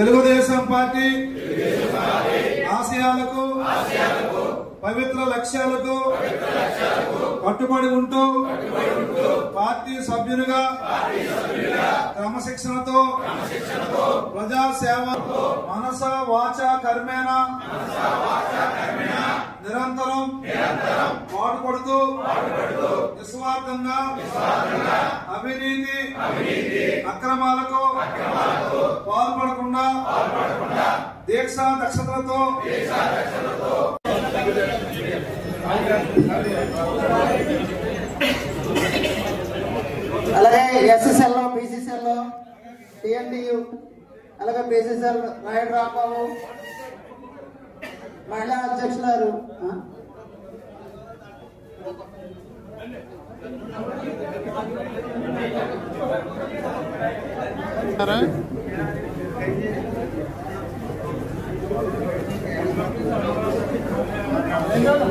Telugu Desam party ఆశయాలకు పవిత్ర లక్ష్యాలకు కట్టుబడి ఉంటూ పార్టీ సభ్యులుగా క్రమశిక్షణతో ప్రజాసేవ మనస వాచ కర్మేణ నిరంతరం పాటుపడుతూ నిస్వార్థంగా అవినీతి అక్రమాలకు పాల్పడకుండా దీక్షా దక్షతలతో అలాగే ఎస్ఎస్ఎల్ బీసీసీఎల్ టిఎన్టీయు అలాగే బీసీసీఎల్ రాయుడు రాంబాబు మహిళా అధ్యక్షులారు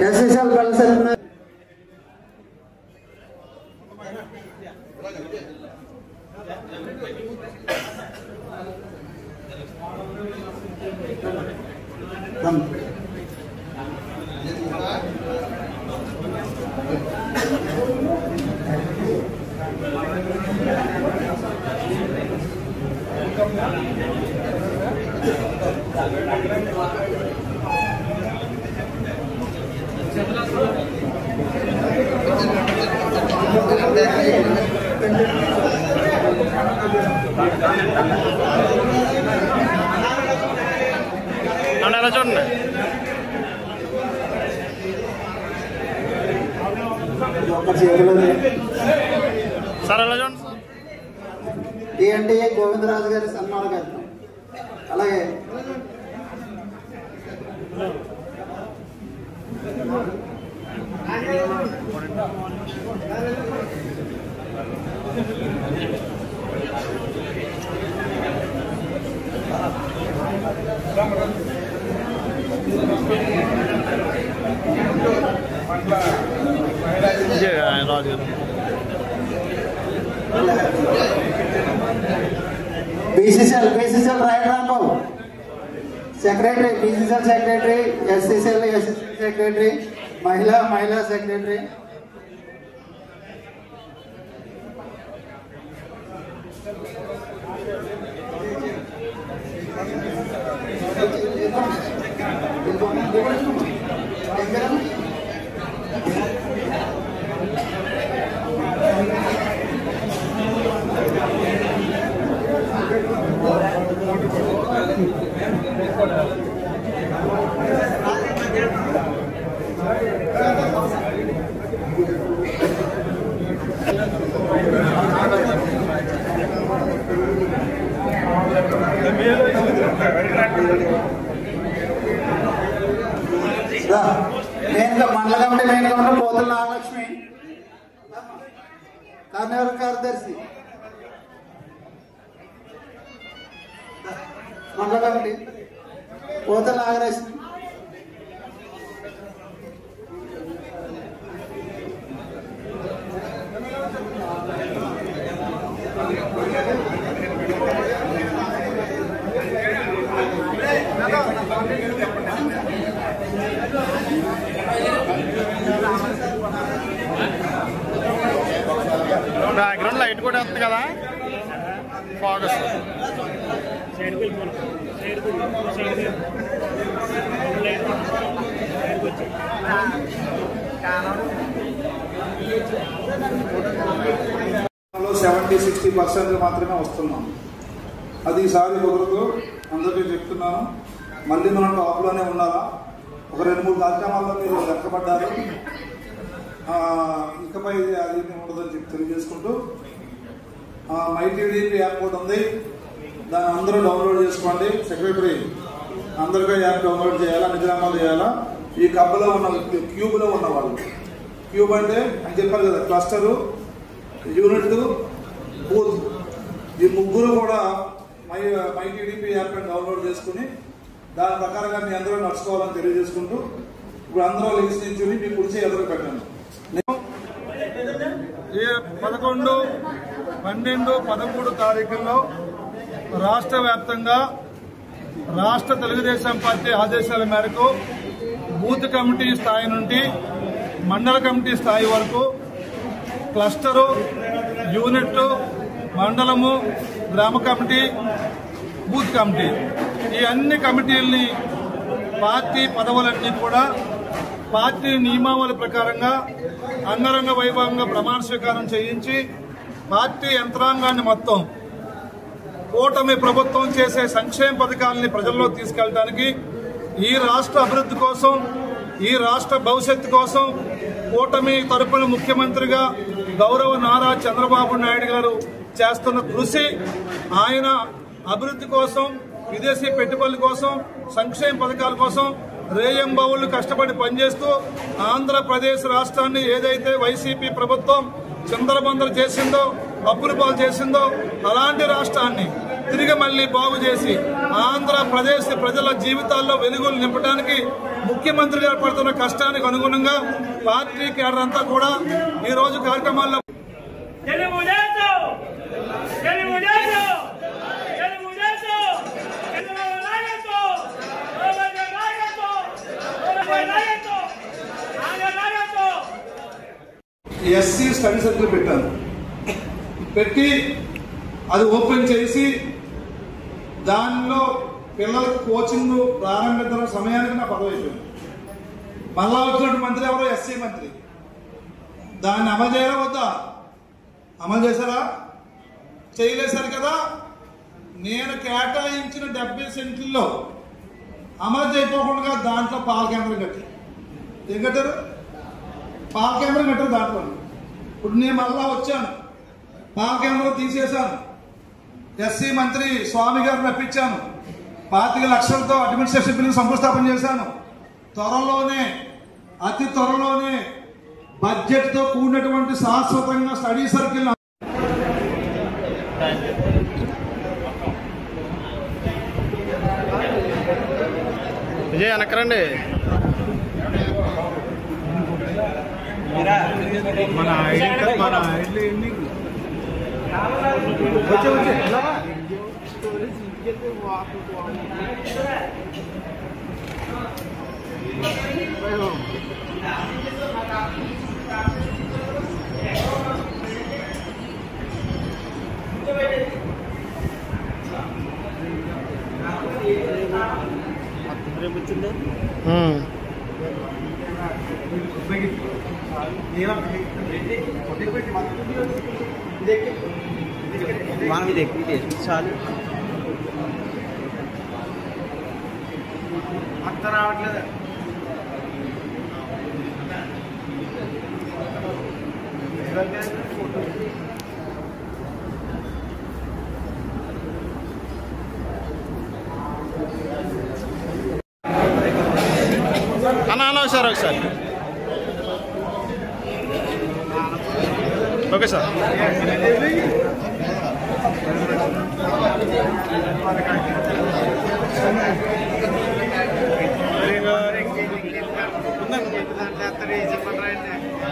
ఎస్ఎస్ఎల్ బల్సన్ ఎలా చూడండి సార్ ఎలా చూడండి టిఎన్టీఏ గోవిందరాజు గారి సన్మాన గారు అలాగే Raju BCCL Rayudu Rambabu secretary BCCL secretary SCCL secretary మహిళా సెక్రటరీ మండల committee main committee Pothula Nagalakshmi కార్యవర్గ కార్యదర్శి మండల committee Pothula Nagalakshmi background light కూడా వస్తుంది కదా ఫోకస్ లో 70-60% మాత్రమే వస్తున్నాం. అది ఈసారి కుదరదు. అందరికీ చెప్తున్నాను, మళ్ళీ మనం టాప్లోనే ఉండాలా. ఒక 2-3 కార్యక్రమాల్లో మీరు వెనకబడ్డారు. ఇకపై అది ఉండదని చెప్పి తెలియజేసుకుంటూ, మైటీడీపీ యాప్ కూడా ఉంది, దాన్ని అందరూ డౌన్లోడ్ చేసుకోండి. సెక్రటరీ అందరికీ యాప్ డౌన్లోడ్ చేయాలా, నిజామాబాద్ చేయాలా. ఈ కబ్బలో ఉన్న క్యూబ్లో ఉన్న వాళ్ళు, క్యూబ్ అంటే అని చెప్పారు కదా, క్లస్టరు, యూనిట్, బూత్, ఈ ముగ్గురు కూడా మైటీడీపీ యాప్ డౌన్లోడ్ చేసుకుని దాని ప్రకారంగా మీ అందరూ నడుచుకోవాలని తెలియజేసుకుంటూ, ఇప్పుడు అందరూ లింక్స్ నుంచి మీ కుడిచి ఎదురు పెట్టండి. 11, 12, 13 తారీఖుల్లో రాష్ట్ర వ్యాప్తంగా రాష్ట్ర తెలుగుదేశం పార్టీ ఆదేశాల మేరకు బూత్ కమిటీ స్థాయి నుండి మండల కమిటీ స్థాయి వరకు క్లస్టరు, యూనిట్, మండలము, గ్రామ కమిటీ, బూత్ కమిటీ ఈ అన్ని కమిటీల్ని పార్టీ పదవులన్నీ కూడా పార్టీ నియమావళి ప్రకారంగా అంగరంగ వైభవంగా ప్రమాణ స్వీకారం చేయించి పార్టీ యంత్రాంగాన్ని మొత్తం కూటమి ప్రభుత్వం చేసే సంక్షేమ పథకాలని ప్రజల్లో తీసుకెళ్ళడానికి, ఈ రాష్ట్ర అభివృద్ధి కోసం, ఈ రాష్ట్ర భవిష్యత్తు కోసం కూటమి తరపున ముఖ్యమంత్రిగా గౌరవ నారా చంద్రబాబు నాయుడు గారు చేస్తున్న కృషి, ఆయన అభివృద్ధి కోసం, విదేశీ పెట్టుబడుల కోసం, సంక్షేమ పథకాల కోసం రేయంబవుళ్లు కష్టపడి పనిచేస్తూ ఆంధ్రప్రదేశ్ రాష్ట్రాన్ని ఏదైతే వైసీపీ ప్రభుత్వం చిందరబందరు చేసిందో, అప్పుల పాలు చేసిందో అలాంటి రాష్ట్రాన్ని తిరిగి మళ్లీ బాగు చేసి ఆంధ్రప్రదేశ్ ప్రజల జీవితాల్లో వెలుగులు నింపడానికి ముఖ్యమంత్రి గారు పడుతున్న కష్టానికి అనుగుణంగా పార్టీ కేడర్ అంతా కూడా ఈ రోజు కార్యక్రమాల్లో ఎస్సీ స్టడీ సర్కిల్ పెట్టాను. పెట్టి అది ఓపెన్ చేసి దానిలో పిల్లలకు కోచింగ్ ప్రారంభించిన సమయానికి నా పదవి అయిపోయింది. మళ్ళా వచ్చినటువంటి మంత్రి ఎవరో ఎస్సీ మంత్రి. దాన్ని అమలు చేయాలా వద్దా? అమలు చేశారా? చేయలేశారు కదా. నేను కేటాయించిన 70 సెంట్లలో అమలు చేయకోకుండా దాంట్లో పాల కేంద్రం కట్టారు. ఏం కట్టారు? పాల కేంద్రం కట్టారు దాంట్లో. ఇప్పుడు నేను మళ్ళా వచ్చాను, పాల కేంద్రం తీసేశాను. ఎస్సీ మంత్రి స్వామి గారిని రప్పించాను. 25 లక్షలతో అడ్మినిస్ట్రేషన్ బిల్లు శంకుస్థాపన చేశాను. త్వరలోనే, అతి త్వరలోనే బడ్జెట్ తో కూడినటువంటి శాశ్వతంగా స్టడీ సర్కిల్ విజయ్ అనకరండి. మన ఐడి మనం ఇది ఎక్కువ చాలు అంత రావట్లేదు. అన్న సార్ ఒకసారి. Okay sir.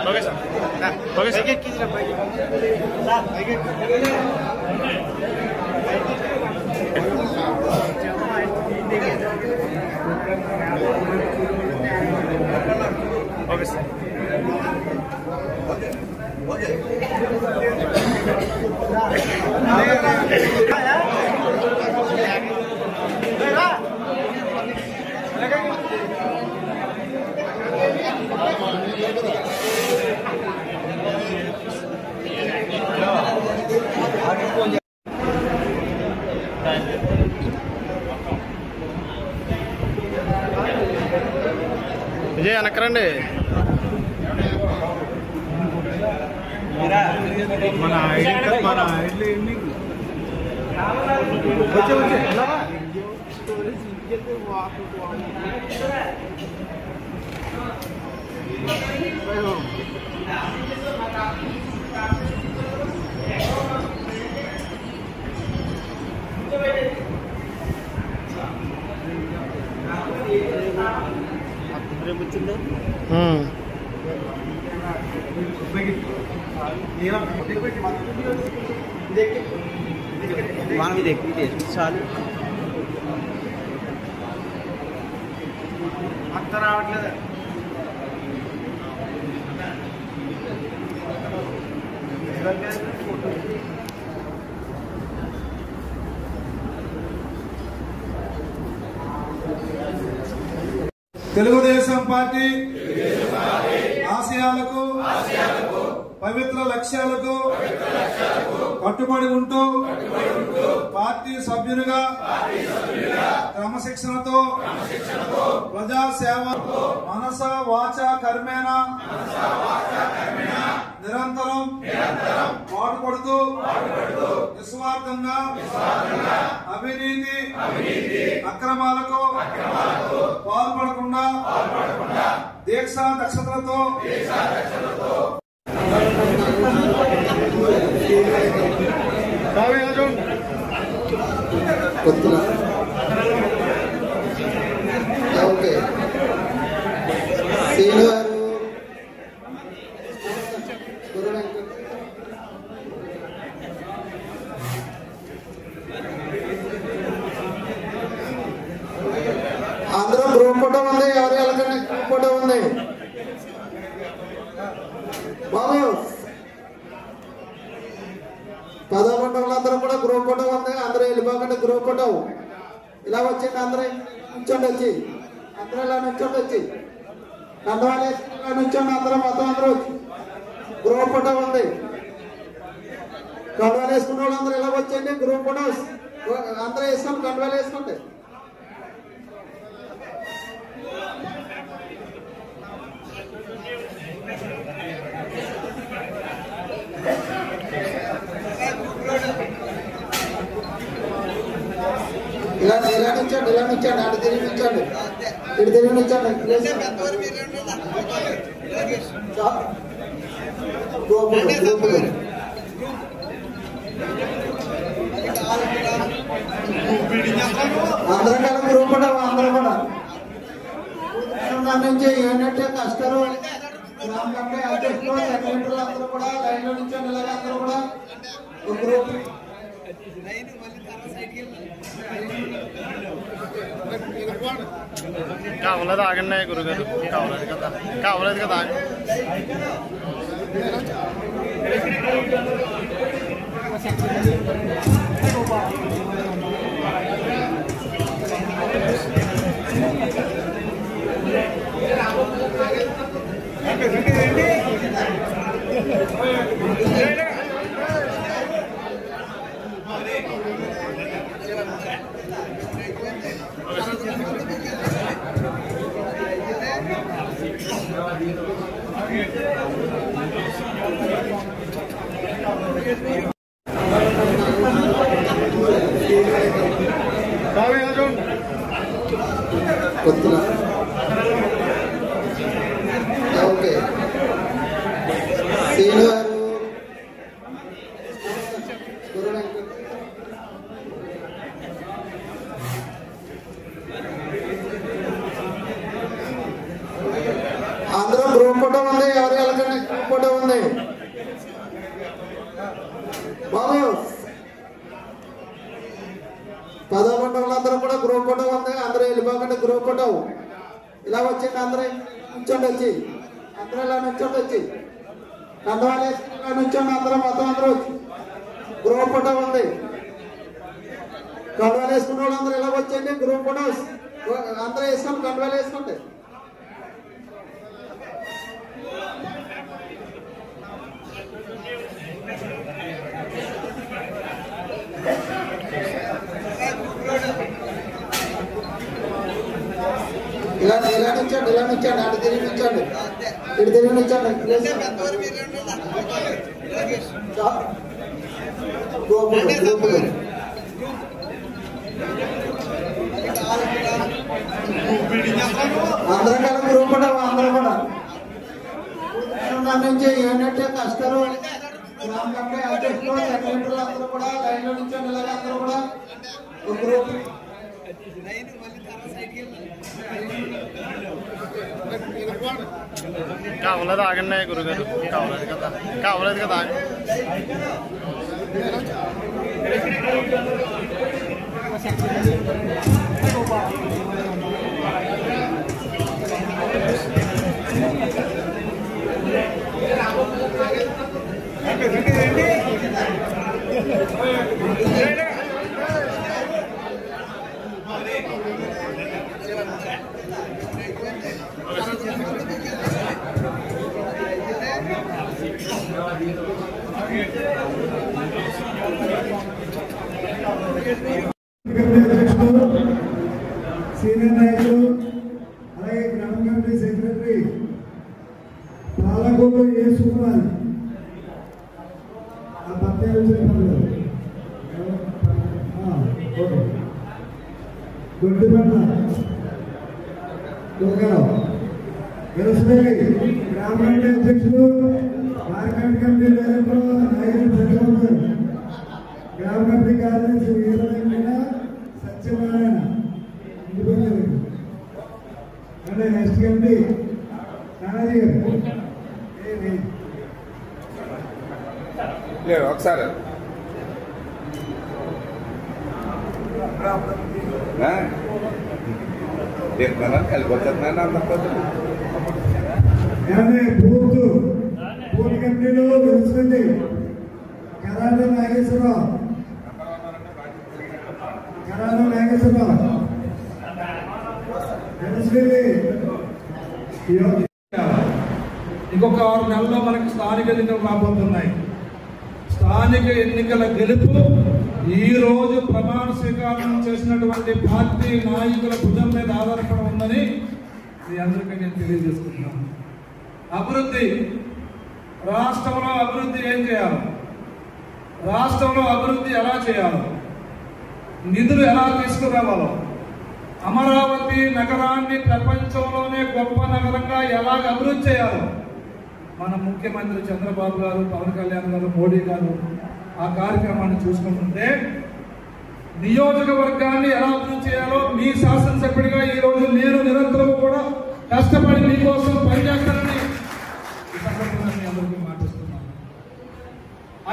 Okay sir. Okay sir. Okay sir. Vijay అనకరండి. మన ఐడి మనం ఇది ఎక్కువ చాలు తెలుగుదేశం పార్టీ ఆశయాలకు పవిత్ర లక్ష్యాలకు కట్టుబడి ఉంటూ పార్టీ సభ్యునిగా క్రమశిక్షణతో ప్రజాసేవ మనస వాచ కర్మేణ నిరంతరం పాటుపడుతూ నిస్వార్థంగా అవినీతి అక్రమాలకు పాల్పడకుండా దీక్షా దక్షతలతో ఓకే శ్రీను గారు అందరూ గ్రూప్ ఫోటో ఉంది. ఎవరు వెళ్ళకండి, గ్రూప్ ఫోటో ఉంది బాబు. 11 వాళ్ళందరూ కూడా గ్రూప్ ఫోటో ఉంది. అందరూ వెళ్ళిపోకండి, గ్రూప్ ఫోటో. ఇలా వచ్చండి, అందరూ నుంచోండి, వచ్చి అందరూ ఇలా నుంచోండి, వచ్చి కండవాళ్ళు ఇలా నుంచోండి, అందరూ మొత్తం అందరూ వచ్చి గ్రూప్ ఫోటో ఉంది. కండవాళ్ళు వేసుకున్న వాళ్ళు అందరూ ఇలా వచ్చండి, గ్రూప్ ఫోటో అందరూ వేసుకోండి, కండవాళ్ళు వేసుకోండి. ఇలా నుంచండి, ఇలా నుంచండి, అటు తిరిగి నుంచండి, ఇటు తిరిగి నుంచండి. అందరం కదా గ్రూప్ కూడా అందరూ కూడా నుంచి ఏంటంటే కష్టాలు గ్రామ కమిటీ అధ్యక్షులు సెక్రటరీలు అందరూ కూడా లైన్లో నుంచండి. ఇలాగ అందరూ కూడా ఒక గ్రూప్ కావలేదు ఆగండి గురుగారు, కావలేదు కదా ఓకే శ్రీను గారు అందరూ గ్రూప్ ఫోటో ఉంది. ఎవరు వెళ్ళకండి, గ్రూప్ ఫోటో ఉంది బాబు. 11 వాళ్ళందరూ కూడా గ్రూప్ ఫోటో ఉంది. అందరూ వెళ్ళిపోకండి, గ్రూప్ ఫోటో. ఇలా వచ్చండి, అందరూ నుంచోండి, వచ్చి అందరూ ఇలా నుంచోండి, వచ్చి కండవాళ్ళు వేసుకుని ఇలా నుంచోండి, అందరూ మొత్తం అందరూ వచ్చి గ్రూప్ ఫోటో ఉంది. కండవాళ్ళు వేసుకున్న వాళ్ళు అందరూ ఇలా వచ్చండి, గ్రూప్ ఫోటో అందరూ వేసుకోండి, కండవాళ్ళు వేసుకోండి. ఇలా నుంచండి, ఇలా నుంచండి, అటు తిరిగి నుంచండి, ఇటు తిరిగి నుంచండి. అందరం కదా గ్రూప్ కూడా అందరూ కూడా నుంచి ఏంటంటే కష్టాలు గ్రామ కమిటీ అధ్యక్షులు సెక్రటరీలు అందరూ కూడా లైన్లో నుంచండి. ఇలాగ అందరూ కూడా ఒక గ్రూప్ కావలేదు ఆగండి గురుగారు, కావలేదు కదా సీనియర్ నాయకులు అలాగే గ్రామ కమిటీ సెక్రటరీ పాలకొల్లు యేసుకుమార్ ఆ పత్యాలు గొడ్డిపట్ల దుర్గారావు వెలసపల్లి గ్రామ కమిటీ అధ్యక్షులు మార్కెట్ కమిటీ డైరెక్టర్ నాయకులు ప్రజలు గ్రామ కమిటీ కార్యదర్శి వీరవేంకట సత్యనారాయణ అంటే నెక్స్ట్ కమిటీ నానాజీ గారు ఒకసారి వెళ్ళిపోతున్నా బూత్ కమిటీలో తెలుస్తుంది కరాడ నాగేశ్వరరావు ఇంకొక 6 నెలల్లో మనకి స్థానిక ఎన్నికలు రాబోతున్నాయి. స్థానిక ఎన్నికల గెలుపు ఈ రోజు ప్రమాణ స్వీకారం చేసినటువంటి పార్టీ నాయకుల భుజం మీద ఆధారపడి ఉందని మీ అందరికీ నేను తెలియజేసుకుంటున్నాను. అభివృద్ధి రాష్ట్రంలో అభివృద్ధి ఏం చేయాలి, రాష్ట్రంలో అభివృద్ధి ఎలా చేయాలో, నిధులు ఎలా తీసుకురావాలో, అమరావతి నగరాన్ని ప్రపంచంలోనే గొప్ప నగరంగా ఎలాగ అభివృద్ధి చేయాలో మన ముఖ్యమంత్రి చంద్రబాబు గారు, పవన్ కళ్యాణ్ గారు, మోడీ గారు ఆ కార్యక్రమాన్ని చూసుకుంటుంటే నియోజకవర్గాన్ని ఎలా అభివృద్ధి చేయాలో మీ శాసనసభ్యుడిగా ఈ రోజు నేను నిరంతరం కూడా కష్టపడి మీకోసం పనిచేస్తానని ఈ సందర్భంగా మీ అందరికీ మాటిస్తున్నాను.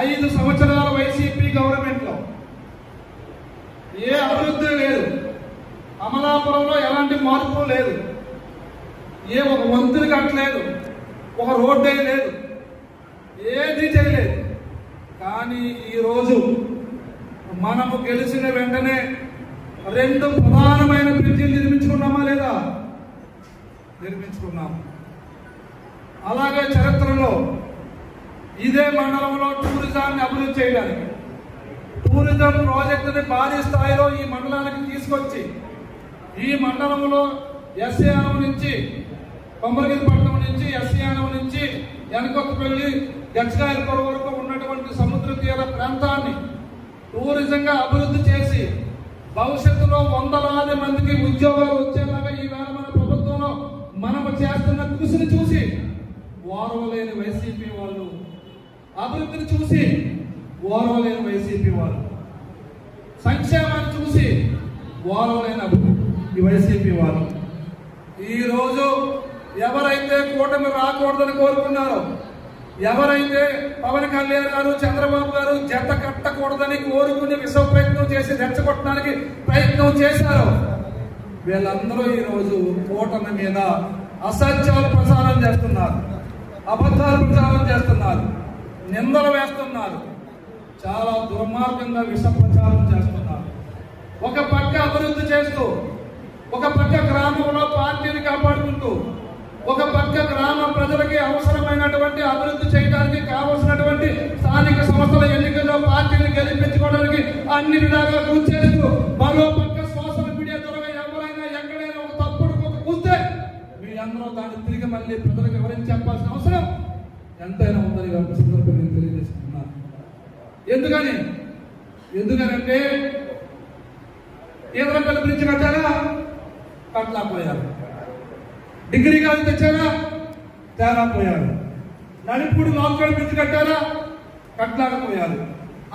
5 సంవత్సరాల వైసీపీ గవర్నమెంట్ లో ఏ అభివృద్ధి లేదు, అమలాపురంలో ఎలాంటి మార్పు లేదు, ఏ ఒక వంతులు కట్టలేదు, ఒక రోడ్డు లేదు, ఏది చేయలేదు. కానీ ఈరోజు మనము గెలిచిన వెంటనే 2 ప్రధానమైన బ్రిడ్జిలు నిర్మించుకున్నామా లేదా? నిర్మించుకున్నాము. అలాగే చరిత్రలో ఇదే మండలంలో టూరిజాన్ని అభివృద్ధి చేయడానికి టూరిజం ప్రాజెక్టుని భారీ స్థాయిలో ఈ మండలానికి తీసుకొచ్చి ఈ మండలంలో ఎస్సీఆనం నుంచి కొమ్మరగిరిపట్నం నుంచి ఎస్సీఆనం నుంచి వెనకొత్తపల్లి గచ్చగాయలపుర వరకు ఉన్నటువంటి సముద్ర తీర ప్రాంతాన్ని టూరిజంగా అభివృద్ధి చేసి భవిష్యత్తులో వందలాది మందికి ఉద్యోగాలు వచ్చేలాగా ఈవేళ మన ప్రభుత్వంలో మనము చేస్తున్న కృషిని చూసి ఓర్వలేని వైసీపీ వాళ్ళు, అభివృద్ధిని చూసి ఓర్వలేని వైసీపీ వాళ్ళు, సంక్షేమాన్ని చూసి ఓర్వలేని ఈ వైసీపీ వాళ్ళు ఈరోజు ఎవరైతే కూటమి రాకూడదని కోరుకున్నారో, ఎవరైతే పవన్ కళ్యాణ్ గారు, చంద్రబాబు గారు జత కట్టకూడదని కోరుకుని విశ్వ ప్రయత్నం చేసి రెచ్చగొట్టడానికి ప్రయత్నం చేశారో వీళ్ళందరూ ఈరోజు కూటమి మీద అసత్యాలు ప్రచారం చేస్తున్నారు, అబద్ధాలు ప్రచారం చేస్తున్నారు, నిందలు వేస్తున్నారు, చాలా దుర్మార్గంగా విష ప్రచారం చేస్తున్నారు. ఒక పక్క అభివృద్ధి చేస్తూ, ఒక పక్క గ్రామంలో పార్టీని కాపాడుకుంటూ, ఒక పక్క గ్రామ ప్రజలకి అవసరమైనటువంటి అభివృద్ధి చేయడానికి కావలసినటువంటి స్థానిక సంస్థల ఎన్నికల్లో పార్టీని గెలిపించుకోవడానికి అన్ని విధాలుగా కృషి చేస్తూ, మరో పక్క సోషల్ మీడియా ద్వారా ఎవరైనా ఎక్కడైనా ఒక తప్పుడు కూస్తే మీరందరూ దాన్ని తిరిగి మళ్ళీ ప్రజలకు ఎవరైనా చెప్పాల్సిన అవసరం ఎంతైనా ఉందని సందర్భంగా నేను తెలియజేసుకుంటున్నాను. ఎందుకనంటే ఈదరపల్లి బ్రిడ్జ్ కట్టారా, కట్టలేకపోయారు. డిగ్రీ కాదు తెచ్చారా, తేరాపోయారు. నలుపుడు లాక్డౌన్ బ్రిడ్జ్ కట్టారా, కట్టలేకపోయారు.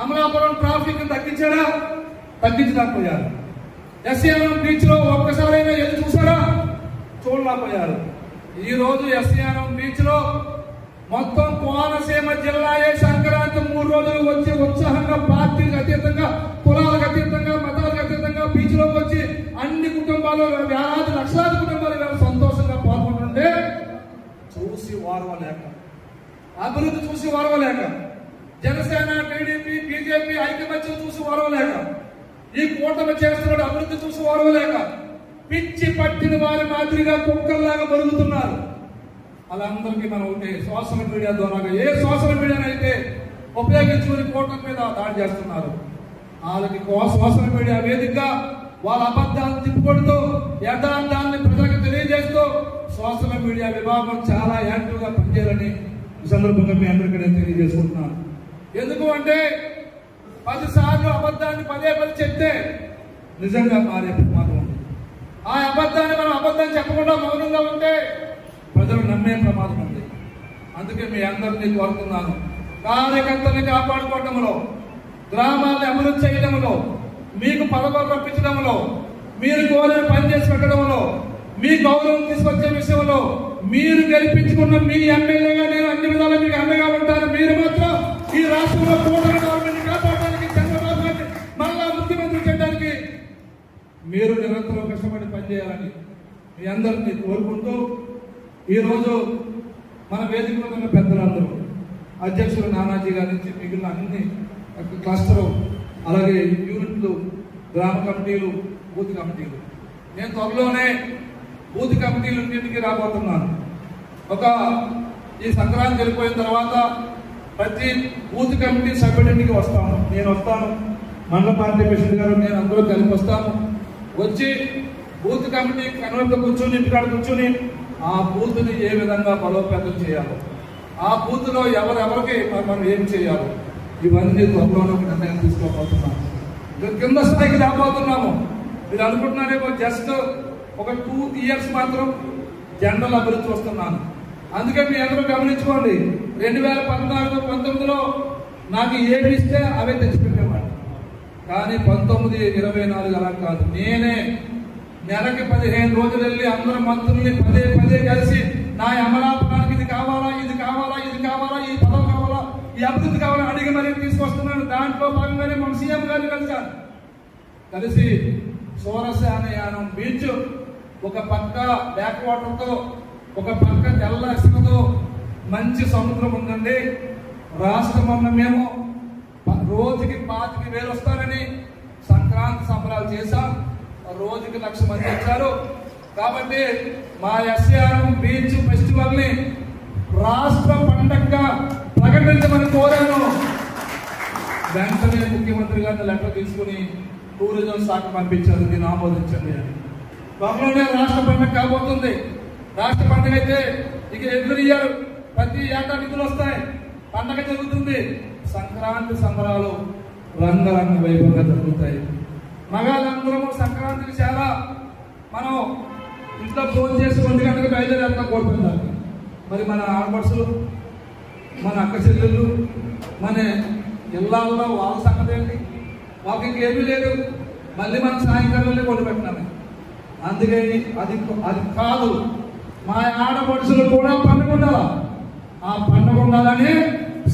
అమలాపురం ట్రాఫిక్ తగ్గించారా, తగ్గించలేకపోయారు. ఎస్సీఆనం బీచ్ లో ఒక్కసారైనా వెళ్ళి చూసారా, చూడలేకపోయారు. ఈ రోజు ఎస్సీఆనం బీచ్ లో మొత్తం కోనసీమ జిల్లాయే సంక్రాంతి 3 రోజులు వచ్చి ఉత్సాహంగా పార్టీలకు అతీతంగా, కులాలకు అతీతంగా, మతాలకు అతీతంగా బీచ్ లోకి వచ్చి అన్ని కుటుంబాలు, వేలాది లక్షలాది కుటుంబాలు సంతోషంగా పాల్గొంటుంటే చూసి వారవలేక, అభివృద్ధి చూసి వారవలేక, జనసేన, టీడీపీ, బీజేపీ ఐకమత్యం చూసి వారవలేక ఈ కూటమి చేస్తున్న అభివృద్ధి చూసి ఓర్వలేక పిచ్చి పట్టిన వారి మాదిరిగా కుక్కల్లాగా బరుగుతున్నారు. వాళ్ళందరికీ మనం ఒకటి సోషల్ మీడియా ద్వారా ఏ సోషల్ మీడియానైతే ఉపయోగించుకుని కూటమి మీద దాడి చేస్తున్నారు. వాళ్ళకి సోషల్ మీడియా వేదికగా వాళ్ళ అబద్ధాలను తిప్పుకొడుతూ యథార్థాన్ని ప్రజలకు తెలియజేస్తూ సోషల్ మీడియా విభాగం చాలా యాక్టివ్ గా పనిచేయాలని ఈ సందర్భంగా మీ అందరికీ నేను తెలియజేసుకుంటున్నాను. ఎందుకు అంటే 10 సార్లు అబద్ధాన్ని పదే చెప్తే నిజంగా మారే ప్రమాదం ఉంది. ఆ అబద్ధాన్ని మనం అబద్ధం చెప్పకుండా మౌనంగా ఉంటే ప్రజలు నమ్మే ప్రమాదం ఉంది. అందుకే మీ అందరినీ కోరుతున్నాను, కార్యకర్తల్ని కాపాడుకోవడంలో, గ్రామాలను అభివృద్ధి చేయడంలో, మీకు పదవులు రప్పించడంలో, మీరు కోరిన పని చేసి పెట్టడంలో, మీ గౌరవం తీసుకొచ్చే విషయంలో మీరు గెలిపించుకున్న మీ ఎమ్మెల్యేగా నేను అన్ని విధాలా మీకు అండగా ఉంటాను. మీరు మాత్రం ఈ రాష్ట్రంలో కూటమి గవర్నమెంట్ కాపాడడానికి, చంద్రబాబు గారిని మళ్ళా ముఖ్యమంత్రి చేయడానికి మీరు నిరంతరం కష్టపడి పనిచేయాలని మీ అందరినీ కోరుకుంటూ, ఈరోజు మన వేదికలో ఉన్న పెద్దలందరూ, అధ్యక్షులు నానాజీ గారి నుంచి మిగిలిన అన్ని క్లస్టరు, అలాగే యూనిట్లు, గ్రామ కమిటీలు, బూత్ కమిటీలు, నేను త్వరలోనే బూత్ కమిటీలు ఇంటికి రాబోతున్నాను. ఈ సంక్రాంతి వెళ్ళిపోయిన తర్వాత ప్రతి బూత్ కమిటీ సభ్యుడింటికి వస్తాను. నేను వస్తాను, మండల పార్టీ ప్రెసిడెంట్ గారు నేను అందరూ కలిపి వస్తాము. వచ్చి బూత్ కమిటీ కన్వీనర్తో కూర్చొని, ఇంటికాడ కూర్చొని ఆ బూత్ ని ఏ విధంగా బలోపేతం చేయాలో, ఆ బూత్ లో ఎవరెవరికి మనం ఏం చేయాలో ఇవన్నీ త్వరలోనే ఒక నిర్ణయం తీసుకోబోతున్నాము. కింద స్థాయికి రాబోతున్నాము. మీరు అనుకుంటున్నారేమో జస్ట్ ఒక 2 years మాత్రం జనరల్ అభివృద్ధి వస్తున్నాను. అందుకే మీ అందరూ గమనించుకోండి, 2014-19లో నాకు ఏమి ఇస్తే అవే తెచ్చిపెట్టేవాడు. కానీ 19-24 అలా కాదు. నేనే నెలకి 15 రోజులు వెళ్ళి అందరూ మంత్రుల్ని పదే కలిసి నా అమలాపడానికి ఇది కావాలా, ఇది కావాలా, ఇది కావాలా, ఈ పదం కావాలా, ఈ అభివృద్ధి కావాలా అడిగి మరీ తీసుకొస్తున్నాను. దాంట్లో భాగంగానే మన సీఎం గారిని కలిసి సోరశానయానం బీచ్ ఒక పక్క బ్యాక్ వాటర్ తో, ఒక పక్క తెల్ల ఇసుకతో మంచి సముద్రం ఉందండి. రాష్ట్రం మేము రోజుకి 25,000 వస్తారని సంక్రాంతి సంబరాలు చేశాం. రోజుకి 1,00,000 మంది వచ్చారు. కాబట్టి మా ఎస్ఆర్ఎం బీచ్ ఫెస్టివల్ ని రాష్ట్ర పండగగా ప్రకటించమని కోరాను. వెంటనే ముఖ్యమంత్రి గారిని లెటర్ తీసుకుని టూరిజం శాఖ పంపించారు, దీన్ని ఆమోదించండి అని. త్వరలోనే రాష్ట్ర పండుగ కాబోతుంది. రాష్ట్ర పండుగ అయితే ఇక ఎవ్రీ ఇయర్ ప్రతి ఏటా నిధులు వస్తాయి, పండగ జరుగుతుంది. సంక్రాంతి సంబరాలు రంగరంగ వైభవంగా జరుగుతాయి. మగాళ్ళందరము సంక్రాంతికి చాలా మనం ఇంట్లో ఫోన్ చేసి 1 గంటలకు బయలుదేరేంత కోరుకుంటారు. మరి మన ఆడపడుచులు, మన అక్క చెల్లెళ్ళు, మన ఇళ్ళల్లో వాళ్ళ సంగతి ఏంటి? మాకు ఇంకేమీ లేదు, మళ్ళీ మనం సాయంకాలం కొట్టు పెట్టినాము. అందుకే అది కాదు, మా ఆడపడుచులు కూడా పండుగ ఉండాలా. ఆ పండుగ ఉండాలని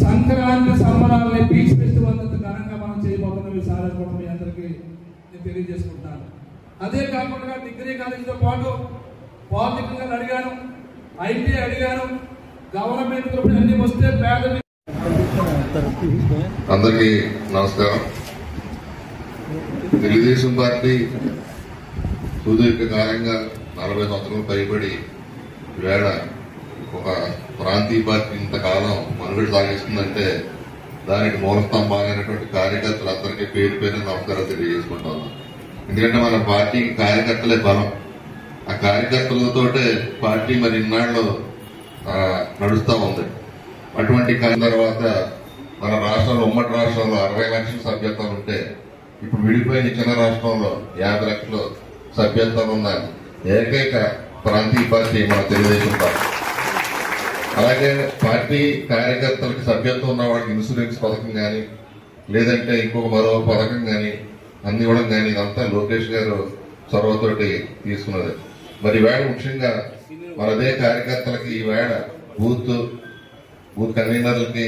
సంక్రాంతి సంబరాలని బీచ్ ఫెస్టివల్ ఘనంగా మనం చేయబోతున్నాం. ఈసారి కూడా మీ అందరికీ నేను తెలియజేసుకుంటాను. అదే కాకుండా డిగ్రీ కాలేజీతో పాటు పాలిటెక్నికల్ అడిగాను, ఐటీ అడిగాను, గవర్నమెంట్ తరఫున అన్ని వస్తే పేద. అందరికీ నమస్కారం. తెలుగుదేశం పార్టీ సుదీర్ఘకాలంగా 40 సంవత్సరాలు పైబడి వేళ ఒక ప్రాంతీయ పార్టీ ఇంతకాలం మనుగడ సాగిస్తుందంటే దానికి మూలస్తంభాలైనటువంటి కార్యకర్తలందరికీ పేరు పేరు నమస్కారాలు తెలియజేసుకుంటాను. ఎందుకంటే మన పార్టీకి కార్యకర్తలే బలం. ఆ కార్యకర్తలతోటే పార్టీ మరి ఇన్నాళ్ళు నడుస్తూ ఉంది. అటువంటి కాలం తర్వాత మన రాష్ట్రంలో, ఉమ్మడి రాష్ట్రంలో 60 లక్షల సభ్యత్వం ఉంటే ఇప్పుడు విడిపోయిన చిన్న రాష్ట్రంలో 50 లక్షలు సభ్యత్వం ఉన్న ఏకైక ప్రాంతీయ పార్టీ మన తెలుగుదేశం పార్టీ. అలాగే పార్టీ కార్యకర్తలకు సభ్యత్వం ఉన్న వాళ్ళకి ఇన్సూరెన్స్ పథకం కానీ, లేదంటే ఇంకొక మరో పథకం కానీ అందివ్వడం కానీ ఇదంతా లోకేష్ గారు చొరవతోటి తీసుకున్నది. మరి ఈవేళ ముఖ్యంగా మన అదే కార్యకర్తలకి ఈవేళ బూత్ కన్వీనర్లకి,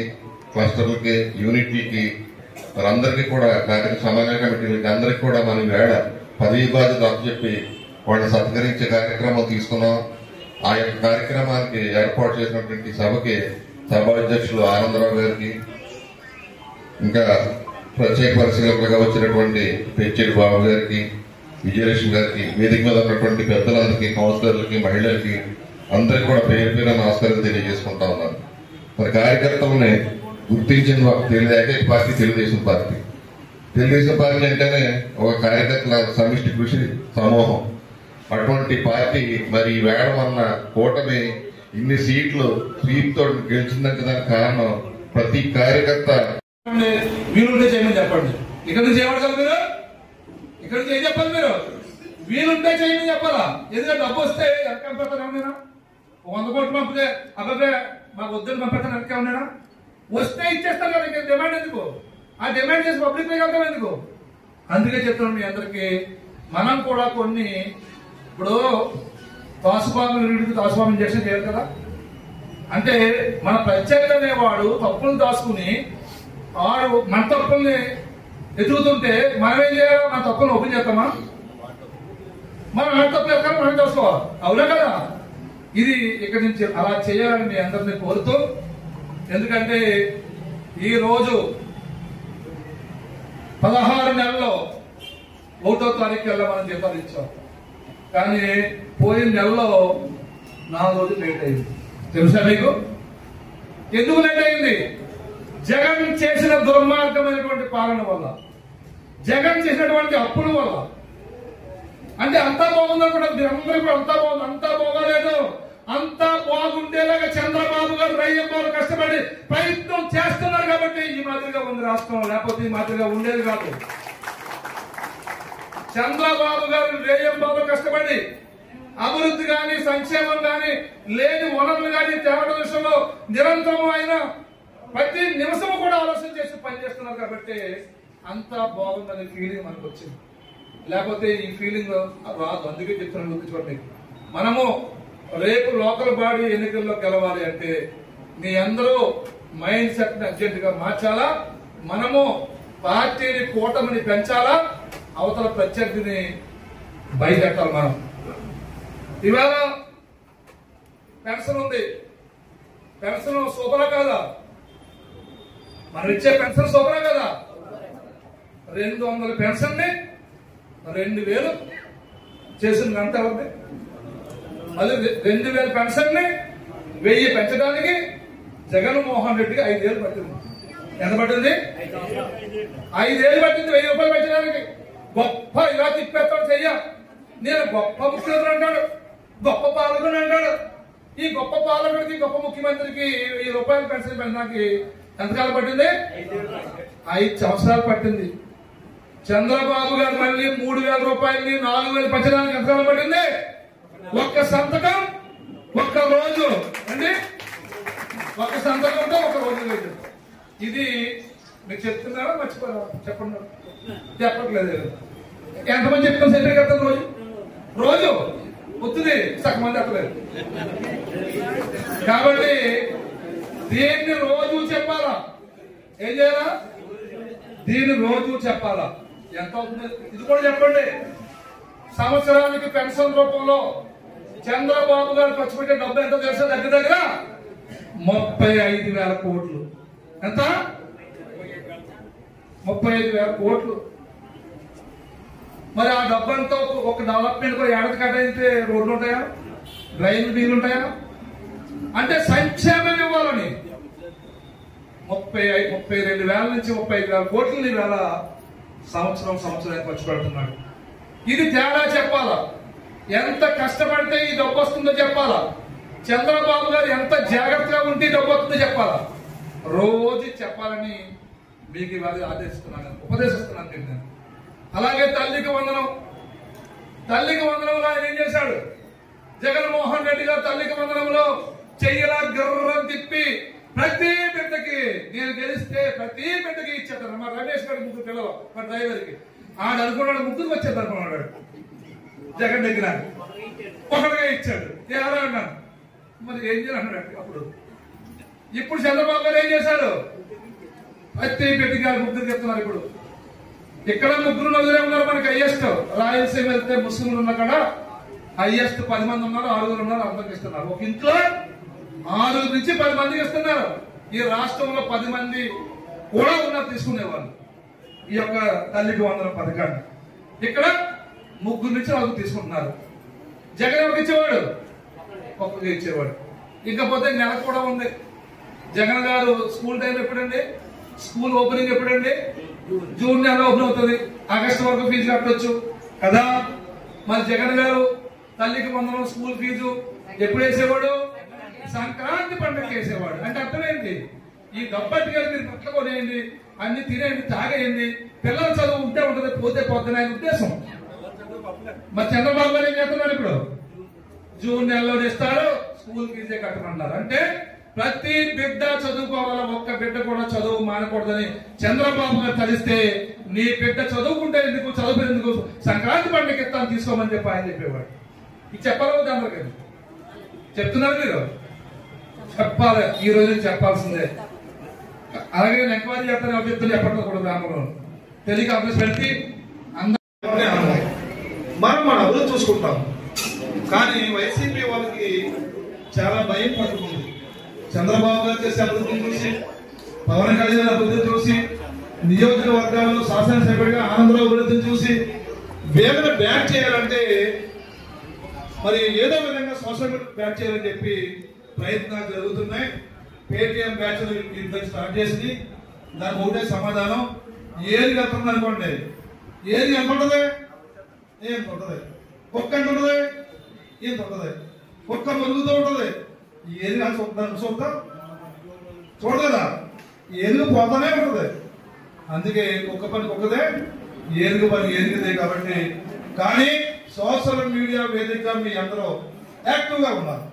క్లస్టర్లకి, యూనిట్లకి, వారందరికీ కూడా కార్యక్రమ సమన్వయ కమిటీలకి అందరికీ కూడా మనం ఈవేళ పదవీ బాధ్యత అప్పచెప్పి వాళ్ళని సత్కరించే కార్యక్రమం తీసుకున్నాం. ఆ యొక్క కార్యక్రమానికి ఏర్పాటు చేసినటువంటి సభకి సభాధ్యక్షులు ఆనందరావు గారికి, ఇంకా ప్రత్యేక పరిశీలకులుగా వచ్చినటువంటి పెంచేటి బాబు గారికి, విజయలక్ష్మి గారికి, వేదిక మీద ఉన్నటువంటి పెద్దలందరికీ, కౌన్సిలర్లకి, మహిళలకి అందరికీ కూడా పేరు పేరు నమస్కారం తెలియజేసుకుంటా ఉన్నాను. మరి కార్యకర్తలని గుర్తించిన ఏకైక party Telugu Desam party. Telugu Desam party అంటేనే ఒక కార్యకర్తల సమిష్టి కృషి సమూహం. అటువంటి పార్టీ మరి వేయడం వలన కూటమి ఇన్ని సీట్లు స్వీప్తో గెలిచిందంటే దానికి కారణం ప్రతి కార్యకర్త వీలుంటే చేయమని చెప్పండి. ఇక్కడ నుంచి చేయమంటారు మీరు, ఇక్కడ నుంచి ఏం చెప్పాలి మీరు? వీలుంటే చేయమని చెప్పాలా? ఎందుకంటే డబ్బు వస్తే ఎక్కడ పెడతాను ఏమన్నా 100 కోట్లు పంపితే అబ్బాయి మాకు వద్దని పంపిస్తాను వెనక ఉన్నాడా? వస్తే ఇచ్చేస్తాను కదా, ఇంకా డిమాండ్ ఎందుకు? ఆ డిమాండ్ చేసి పబ్లిక్ వెళ్తాం ఎందుకు? అందుకే చెప్తున్నాం మీ అందరికి, మనం కూడా కొన్ని ఇప్పుడు తాసుపాము ఇంజక్షన్ చేయాలి కదా. అంటే మన ప్రత్యేకత అనేవాడు తప్పులు దాచుకుని ఆడు మన తప్పుల్ని ఎదుగుతుంటే మనం ఏం చేయాలి? మన తప్పులను ఓపెన్ చేస్తామా? మనం మన తప్పులు ఎక్కడ మనం చూసుకోవాలి, అవునా కదా? ఇది ఇక్కడి నుంచి అలా చేయాలని మీ అందరినీ కోరుతూ, ఎందుకంటే ఈ రోజు 16 నెలల్లో 1వ తారీఖు కల్లా మనం జీతాలు ఇచ్చాం. కానీ పోయిన నెలలో 4 రోజులు లేట్ అయింది. తెలుసా మీకు ఎందుకు లేట్ అయింది? జగన్ చేసిన దుర్మార్గమైనటువంటి పాలన వల్ల, జగన్ చేసినటువంటి అప్పుల వల్ల. అంటే అంతా బాగుందనుకుంటారు మీరందరూ కూడా, అంతా బాగుంది. అంతా బాగోలేదు. అంతా బాగుండేలాగా చంద్రబాబు గారు రైతులు కష్టపడి ప్రయత్నం చేస్తున్నారు కాబట్టి ఈ మాదిరిగా ఉంది రాష్ట్రం, లేకపోతే ఈ మాదిరిగా ఉండేది కాదు. చంద్రబాబు గారు రేయంబాబు కష్టపడి అభివృద్ధి కానీ, సంక్షేమం కానీ, లేని వనరులు కానీ తేవడం విషయంలో నిరంతరం ఆయన ప్రతి నిమిషం కూడా ఆలోచన చేసి పనిచేస్తున్నారు కాబట్టి అంతా బాగుందనే ఫీలింగ్ మనకు వచ్చింది. లేకపోతే ఈ ఫీలింగ్ రాదు. అందుకే చెప్తున్నాను, గుర్తుంచుకోండి. మనము రేపు లోకల్ బాడీ ఎన్నికల్లో గెలవాలి అంటే మీ అందరూ మైండ్ సెట్ ని అర్జెంట్ గా మార్చాలా. మనము పార్టీని, కూటమిని పెంచాలా, అవతల ప్రత్యర్థిని బయటెట్టాలి. మనం ఇవాళ పెన్షన్ ఉంది, పెన్షన్ సూపరా కాదా? మనం ఇచ్చే పెన్షన్ సూపరా కదా? 200 పెన్షన్ ని 2000 చేసింది అంత ఎవరిది? అది 2000 పెన్షన్ ని 1000 పెంచడానికి జగన్మోహన్ రెడ్డికి 5 ఏళ్ళు పట్టింది. ఎంత పట్టింది? 5 ఏళ్ళు పట్టింది 1000 రూపాయలు పెంచడానికి. గొప్ప ఇలా తిప్పేస్తాడు చెయ్య. నేను గొప్ప ముఖ్యమంత్రి అంటాడు, గొప్ప పాలకుడు అంటాడు. ఈ గొప్ప పాలకుడికి, గొప్ప ముఖ్యమంత్రికి 1000 రూపాయలు పెన్షన్ పెంచడానికి ఎంతకాలం పట్టింది? 5 సంవత్సరాలు పట్టింది. చంద్రబాబు గారు మళ్ళీ 3000 రూపాయలని 4000 పెంచడానికి ఎంతకాలం పట్టింది? ఒక్క సంతకం, ఒక్క రోజు అండి. ఒక్క సంతకంతో 1 రోజు లేదు. ఇది మీకు చెప్తున్నారా మర్చిపోరా? చెప్పండి. చెప్పట్లేదు. ఎంతమంది చెప్తాం సెంటర్ కడతాం? రోజు వస్తుంది, సగం మంది అక్కలేదు. కాబట్టి దీన్ని రోజు చెప్పాలా? ఏం చేయాలా? దీన్ని రోజు చెప్పాలా? ఎంత అవుతుంది ఇది కూడా చెప్పండి. సంవత్సరానికి పెన్షన్ రూపంలో చంద్రబాబు గారు ఖర్చు పెట్టే డబ్బు ఎంత తెలుసా? దగ్గర దగ్గర 35,000 కోట్లు. ఎంత? 35,000 కోట్లు. మరి ఆ డబ్బంతా ఒక డెవలప్మెంట్ కూడా ఏడాది కట్టయితే రోడ్లు ఉంటాయా? డ్రైన్లు నీళ్లు ఉంటాయా? అంటే సంక్షేమం ఇవ్వాలని 32,000 నుంచి 35,000 కోట్లు వేల సంవత్సరానికి ఖర్చు పెడుతున్నాడు. ఇది తేడా చెప్పాలా? ఎంత కష్టపడితే ఈ డబ్బు వస్తుందో చెప్పాలా? చంద్రబాబు గారు ఎంత జాగ్రత్తగా ఉంటే డబ్బు వస్తుందో చెప్పాలా? రోజు చెప్పాలని మీకు ఇవాళ ఆదేశిస్తున్నాను, ఉపదేశిస్తున్నాను నేను. అలాగే తల్లికి వందనం. తల్లికి వందనంలో ఆయన ఏం చేశాడు? జగన్మోహన్ రెడ్డి గారు తల్లికి వందనంలో చెయ్యలా గర్రం తిప్పి ప్రతి బిడ్డకి, నేను గెలిస్తే ప్రతి బిడ్డకి ఇచ్చేస్తాను. మా రమేష్ గారి 3 పిల్లలు, మా డ్రైవర్కి ఆడు అనుకున్నాడు 3 వచ్చేది అనుకున్నాడు. జగన్ దగ్గర ఒకటిగా ఇచ్చాడు. ఎలా అన్నాను మరి ఏం చేయాలి అన్నాడు. అప్పుడు ఇప్పుడు చంద్రబాబు గారు ఏం చేశాడు? ప్రతి బిడ్డకి 3 చెప్తున్నారు. ఇప్పుడు ఇక్కడ 3 నలుగురే ఉన్నారు మనకి హైయెస్ట్. రాయలసీమ వెళ్తే ముస్లింలు ఉన్న కాడ హైయెస్ట్ 10 మంది ఉన్నారు, 6 ఉన్నారు. అందరికి ఇస్తున్నారు. ఒక ఇంట్లో 6 నుంచి 10 మందికి ఇస్తున్నారు. ఈ రాష్ట్రంలో 10 మంది కూడా ఉన్నారు తీసుకునేవాళ్ళు. ఈ యొక్క తల్లికి వందనం పథకాన్ని. ఇక్కడ 3 నుంచి 4 తీసుకుంటున్నారు. జగన్ ఎవరికి ఇచ్చేవాడు? ఒక్కరికి ఇచ్చేవాడు. ఇంకపోతే నెల కూడా ఉంది. జగన్ గారు స్కూల్ టైం ఎప్పుడండి? స్కూల్ ఓపెనింగ్ ఎప్పుడండి? జూన్ నెల ఓపెన్ అవుతుంది. ఆగస్టు వరకు ఫీజు కట్టవచ్చు కదా. మరి జగన్ గారు తల్లికి వందనం స్కూల్ ఫీజు ఎప్పుడు వేసేవాడు? సంక్రాంతి పండుగ వేసేవాడు. అంటే అర్థమేంటి? ఈ డబ్బట్టుకెళ్ళి మీరు పట్ల కొనేయండి, అన్ని తినేయండి, తాగేయండి, పిల్లల చదువు ఉంటే ఉంటుంది, పోతే పోతుంది ఆయన ఉద్దేశం. మరి చంద్రబాబు గారు ఏం చేస్తున్నారు? ఇప్పుడు జూన్ నెలలో ఇస్తారు, స్కూల్ ఫీజే కట్టమన్నారు. అంటే ప్రతి బిడ్డ చదువుకోవాలా, ఒక్క బిడ్డ కూడా చదువు మానకూడదని చంద్రబాబు గారు తలిస్తే నీ బిడ్డ చదువుకుంటే ఎందుకు, చదువుకునేందుకు సంక్రాంతి పండుగ ఇస్తాను తీసుకోమని చెప్పి ఆయన చెప్పేవాడు. ఇది చెప్పాలి అందరికీ. చెప్తున్నారు మీరు? చెప్పాలి. ఈ రోజు చెప్పాల్సిందే. అలాగే నేను ఎంక్వైరీ చేస్తాను, ఎవరు చెప్తాను చెప్పకూడదు. గ్రామంలో టెలికాన్ఫరెన్స్ పెడితే అందరూ మనం మన అభివృద్ధి చూసుకుంటాం. కానీ వైసీపీ వాళ్ళకి చాలా భయం పట్టుకుంది. చంద్రబాబు గారు చేసే అభివృద్ధిని చూసి, పవన్ కళ్యాణ్ అభివృద్ధిని చూసి, నియోజకవర్గాల్లో శాసనసభ్యుడిగా ఆనందరావు అభివృద్ధిని చూసి వేగన బ్యాక్ చేయాలంటే మరి ఏదో విధంగా సోషల్ మీడియా బ్యాక్ చేయాలని చెప్పి ప్రయత్నాలు జరుగుతున్నాయి. పేటిఎం బ్యాచ్ స్టార్ట్ చేసి దానికి ఒకటే సమాధానం, ఏది కలుతుంది అనుకోండి, ఏది ఎంత ఉంటుంది? ఏం ఉంటుంది? కుక్క ఎంత ఉంటుంది? ఏం ఉంటుంది? కుక్క మరుగుతూ ఉంటుంది. ఏది చూద్దాం చూడదు కదా, ఏనుగు పోతానే ఉంటుంది. అందుకే కుక్క పని కుక్కదే, ఏనుగు పని ఏనుగుదే. కాబట్టి కానీ సోషల్ మీడియా వేదిక మీ అందరూ యాక్టివ్ గా ఉన్నారు.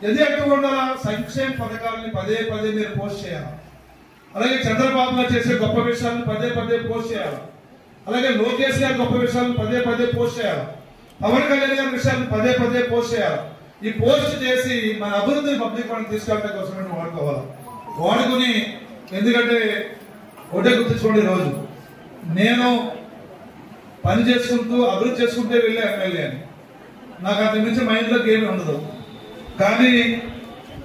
ఎందుకు యాక్టివ్ గా ఉండాలా? సంక్షేమ పథకాలని పదే పదే మీరు పోస్ట్ చేయాలి. అలాగే చంద్రబాబు గారు చేసే గొప్ప విషయాలను పదే పదే పోస్ట్ చేయాలి. అలాగే లోకేష్ గారి గొప్ప విషయాలను పదే పదే పోస్ట్ చేయాలి. పవన్ కళ్యాణ్ గారి విషయాలను పదే పదే పోస్ట్ చేయాలి. ఈ పోస్ట్ చేసి మన అభివృద్ధిని పబ్లిక్ ఫండ్ తీసుకెళ్ళడం కోసం వాడుకోవాలి. వాడుకుని, ఎందుకంటే ఒకటే గుర్తుంచుకోండి, రోజు నేను పని చేసుకుంటూ అభివృద్ధి చేసుకుంటే వెళ్ళే ఎమ్మెల్యే అని నాకు అంత మించి మైండ్లోకి ఏమీ ఉండదు. కానీ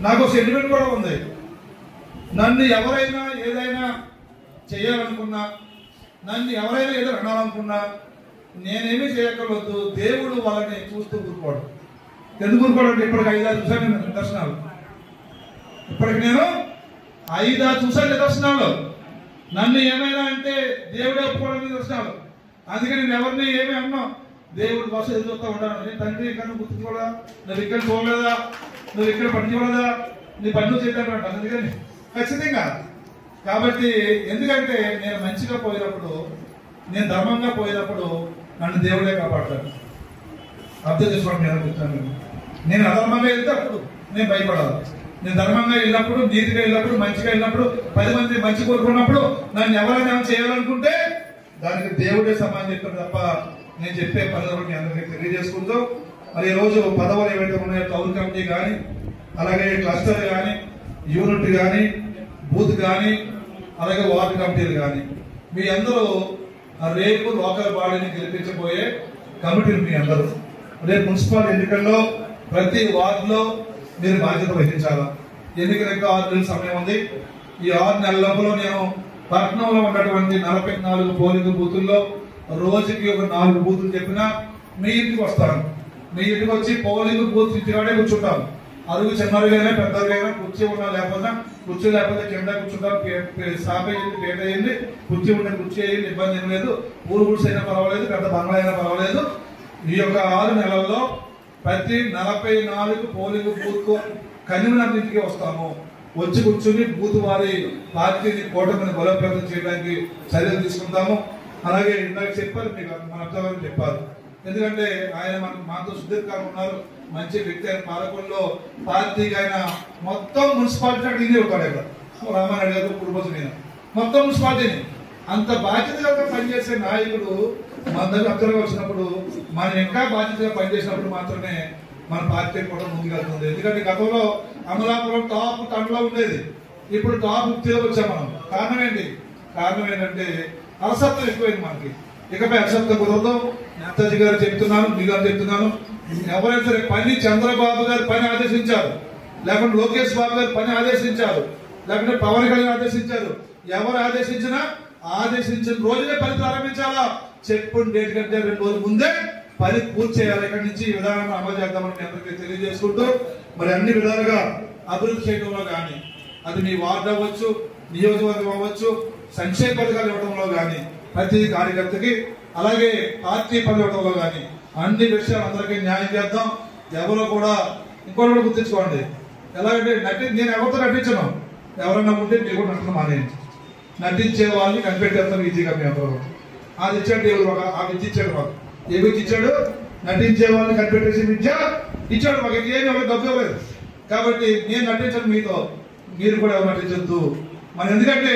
నాకు సెంటిమెంట్ కూడా ఉంది. నన్ను ఎవరైనా ఏదైనా చేయాలనుకున్నా, నన్ను ఎవరైనా ఏదో అనాలనుకున్నా నేనేమీ చేయక్కర్వద్దు. దేవుడు వాళ్ళని చూస్తూ ఊరుకోవడం. ఎందుకు ఊరుకోవడం? ఇప్పటికి 5-6 చూశాను నేను నిదర్శనాలు. ఇప్పటికి నేను 5-6 చూశాను నిదర్శనాలు. నన్ను ఏమైనా అంటే దేవుడే ఒప్పుకోవడం నిదర్శనాలు. అందుకే నేను ఎవరిని ఏమి అన్నా, దేవుడి కోసం ఎదురు చూస్తూ ఉంటాను. నేను తండ్రి ఇక్కడ గుర్తుంచుకోవడా, నువ్వు ఇక్కడ చూడలేదా, నువ్వు ఇక్కడ పని చూడదా, నీ పనులు చేయడానికి అంటాను. అందుకని ఖచ్చితంగా. కాబట్టి ఎందుకంటే నేను మంచిగా పోయినప్పుడు, నేను ధర్మంగా పోయినప్పుడు నన్ను దేవుడే కాపాడతాను. అర్థం చేసుకోవడం నేను చెప్తాను. నేను అధర్మంగా వెళ్తే అప్పుడు నేను భయపడాలి. నేను ధర్మంగా వెళ్ళినప్పుడు, నీతిగా వెళ్ళినప్పుడు, మంచిగా వెళ్ళినప్పుడు, 10 మంది మంచి కోరుకున్నప్పుడు నన్ను ఎవరైనా చేయాలనుకుంటే దానికి దేవుడే సమానం చెప్తాడు తప్ప నేను చెప్పే పనులు మీ అందరికీ తెలియజేసుకుంటూ, మరి ఈ రోజు పదవులు ఏవైతే ఉన్నాయో, టౌన్ కమిటీ కానీ, అలాగే క్లస్టర్ కానీ, యూనిట్ కానీ, బూత్ కానీ, అలాగే వార్డు కమిటీలు కానీ, మీ అందరూ రేపు లోకల్ బాడీని గెలిపించబోయే కమిటీలు మీ అందరూ. రేపు మున్సిపల్ ఎన్నికల్లో ప్రతి వార్డులో మీరు బాధ్యత వహించాలా. ఎన్నికలకు 6 నెలల సమయం ఉంది. ఈ 6 నెలల లోపల నేను పట్టణంలో ఉన్నటువంటి 44 పోలింగ్ బూతుల్లో రోజుకి ఒక 4 బూతులు చెప్పినా మీ ఇంటికి వస్తాను. మీ ఇంటికి వచ్చి పోలింగ్ బూత్ ఇంటికాడే కూర్చుంటాం. అరుగు చిన్నరుగైనా పెద్దరుగైనా, కుర్చీ ఉన్నా లేకపోయినా, కుర్చీ లేకపోతే కింద కూర్చుంటాం. సాప అయ్యింది, పేట అయ్యింది, కుర్చీ ఉండే కుర్చీ అయ్యింది, ఇబ్బంది ఏం లేదు. ఊరు గుడిసె అయినా పర్వాలేదు, పెద్ద బంగ్లా అయినా పర్వాలేదు. ఈ యొక్క 6 నెలల్లో ప్రతి 44 పోలింగ్ బూత్ కన్వీనర్ ఇంటికి వస్తాము. వచ్చి కూర్చుని బూత్ వారి పార్టీని, కూటమిని బలోపేతం చేయడానికి చర్యలు తీసుకుంటాము. అలాగే ఇందాక చెప్పారు, మీకు మన అబ్జర్వర్ చెప్పారు. ఎందుకంటే ఆయన మాతో సుదీర్ఘంగా ఉన్నారు, మంచి వ్యక్తి. ఆయన పాలకుల్లో పార్టీకి ఆయన మొత్తం మున్సిపాలిటీ అంటే ఇదే అవుతాడు. ఇక్కడ రామారెడ్డి గారు కుటుంబం మీద మొత్తం మున్సిపాలిటీని అంత బాధ్యతగా పనిచేసే నాయకుడు మన దగ్గర అబ్జర్వర్ వచ్చినప్పుడు, మనం ఇంకా బాధ్యతగా పనిచేసినప్పుడు మాత్రమే మన పార్టీ కూడా ముందుకెళ్తుంది. ఎందుకంటే గతంలో అమలాపురం టాప్ 10లో ఉండేది, ఇప్పుడు టాప్ 50లో వచ్చాం మనం. కారణం ఏంటి? కారణం ఏంటంటే అలసత్వం ఎక్కువైంది మనకి. ఇకపై అలసత్వం కుదరదు. నేతాజీ గారు చెప్తున్నాను, మీ గారు చెప్తున్నాను, ఎవరైనా సరే పని చంద్రబాబు గారు పని ఆదేశించారు, లేకుంటే లోకేష్ బాబు గారు పని ఆదేశించారు, లేకుంటే పవన్ కళ్యాణ్ ఆదేశించారు. ఎవరు ఆదేశించినా ఆదేశించిన రోజునే పని ప్రారంభించాలా, చెప్పిన డేట్ కంటే 2 రోజుల ముందే పని పూర్తి చేయాలి. ఇక్కడి నుంచి ఈ విధానాన్ని అమలు చేద్దామని మీ అందరికీ తెలియజేసుకుంటూ, మరి అన్ని విధాలుగా అభివృద్ధి చేయడంలో కానీ, అది మీ వార్డు అవ్వచ్చు, నియోజకవర్గం అవ్వచ్చు, సంక్షేమ పథకాలు ఇవ్వడంలో కానీ, ప్రతి కార్యకర్తకి అలాగే పార్టీ పని ఇవ్వడంలో కానీ అన్ని విషయాలు అందరికీ న్యాయం చేద్దాం. ఎవరో కూడా ఇంకోటి కూడా గుర్తించుకోండి, ఎలాగంటే నేను ఎవరితో నటించను, ఎవరైనా ఉంటే మీరు కూడా నటన మానేయండి. నటించే వాళ్ళని కనిపెట్టేస్తాం ఈజీగా. మీ అందరూ అది ఇచ్చాడు దేవుడు, ఆ విద్య ఇచ్చాడు మాకు. ఏ విద్య ఇచ్చాడు? నటించే వాళ్ళని కనిపెట్టేసి విద్య ఇచ్చాడు మాకు. ఏమి ఎవరు డబ్బు ఇవ్వలేదు. కాబట్టి నేను నటించను, మీతో మీరు కూడా ఎవరు నటించద్దు. మనం ఎందుకంటే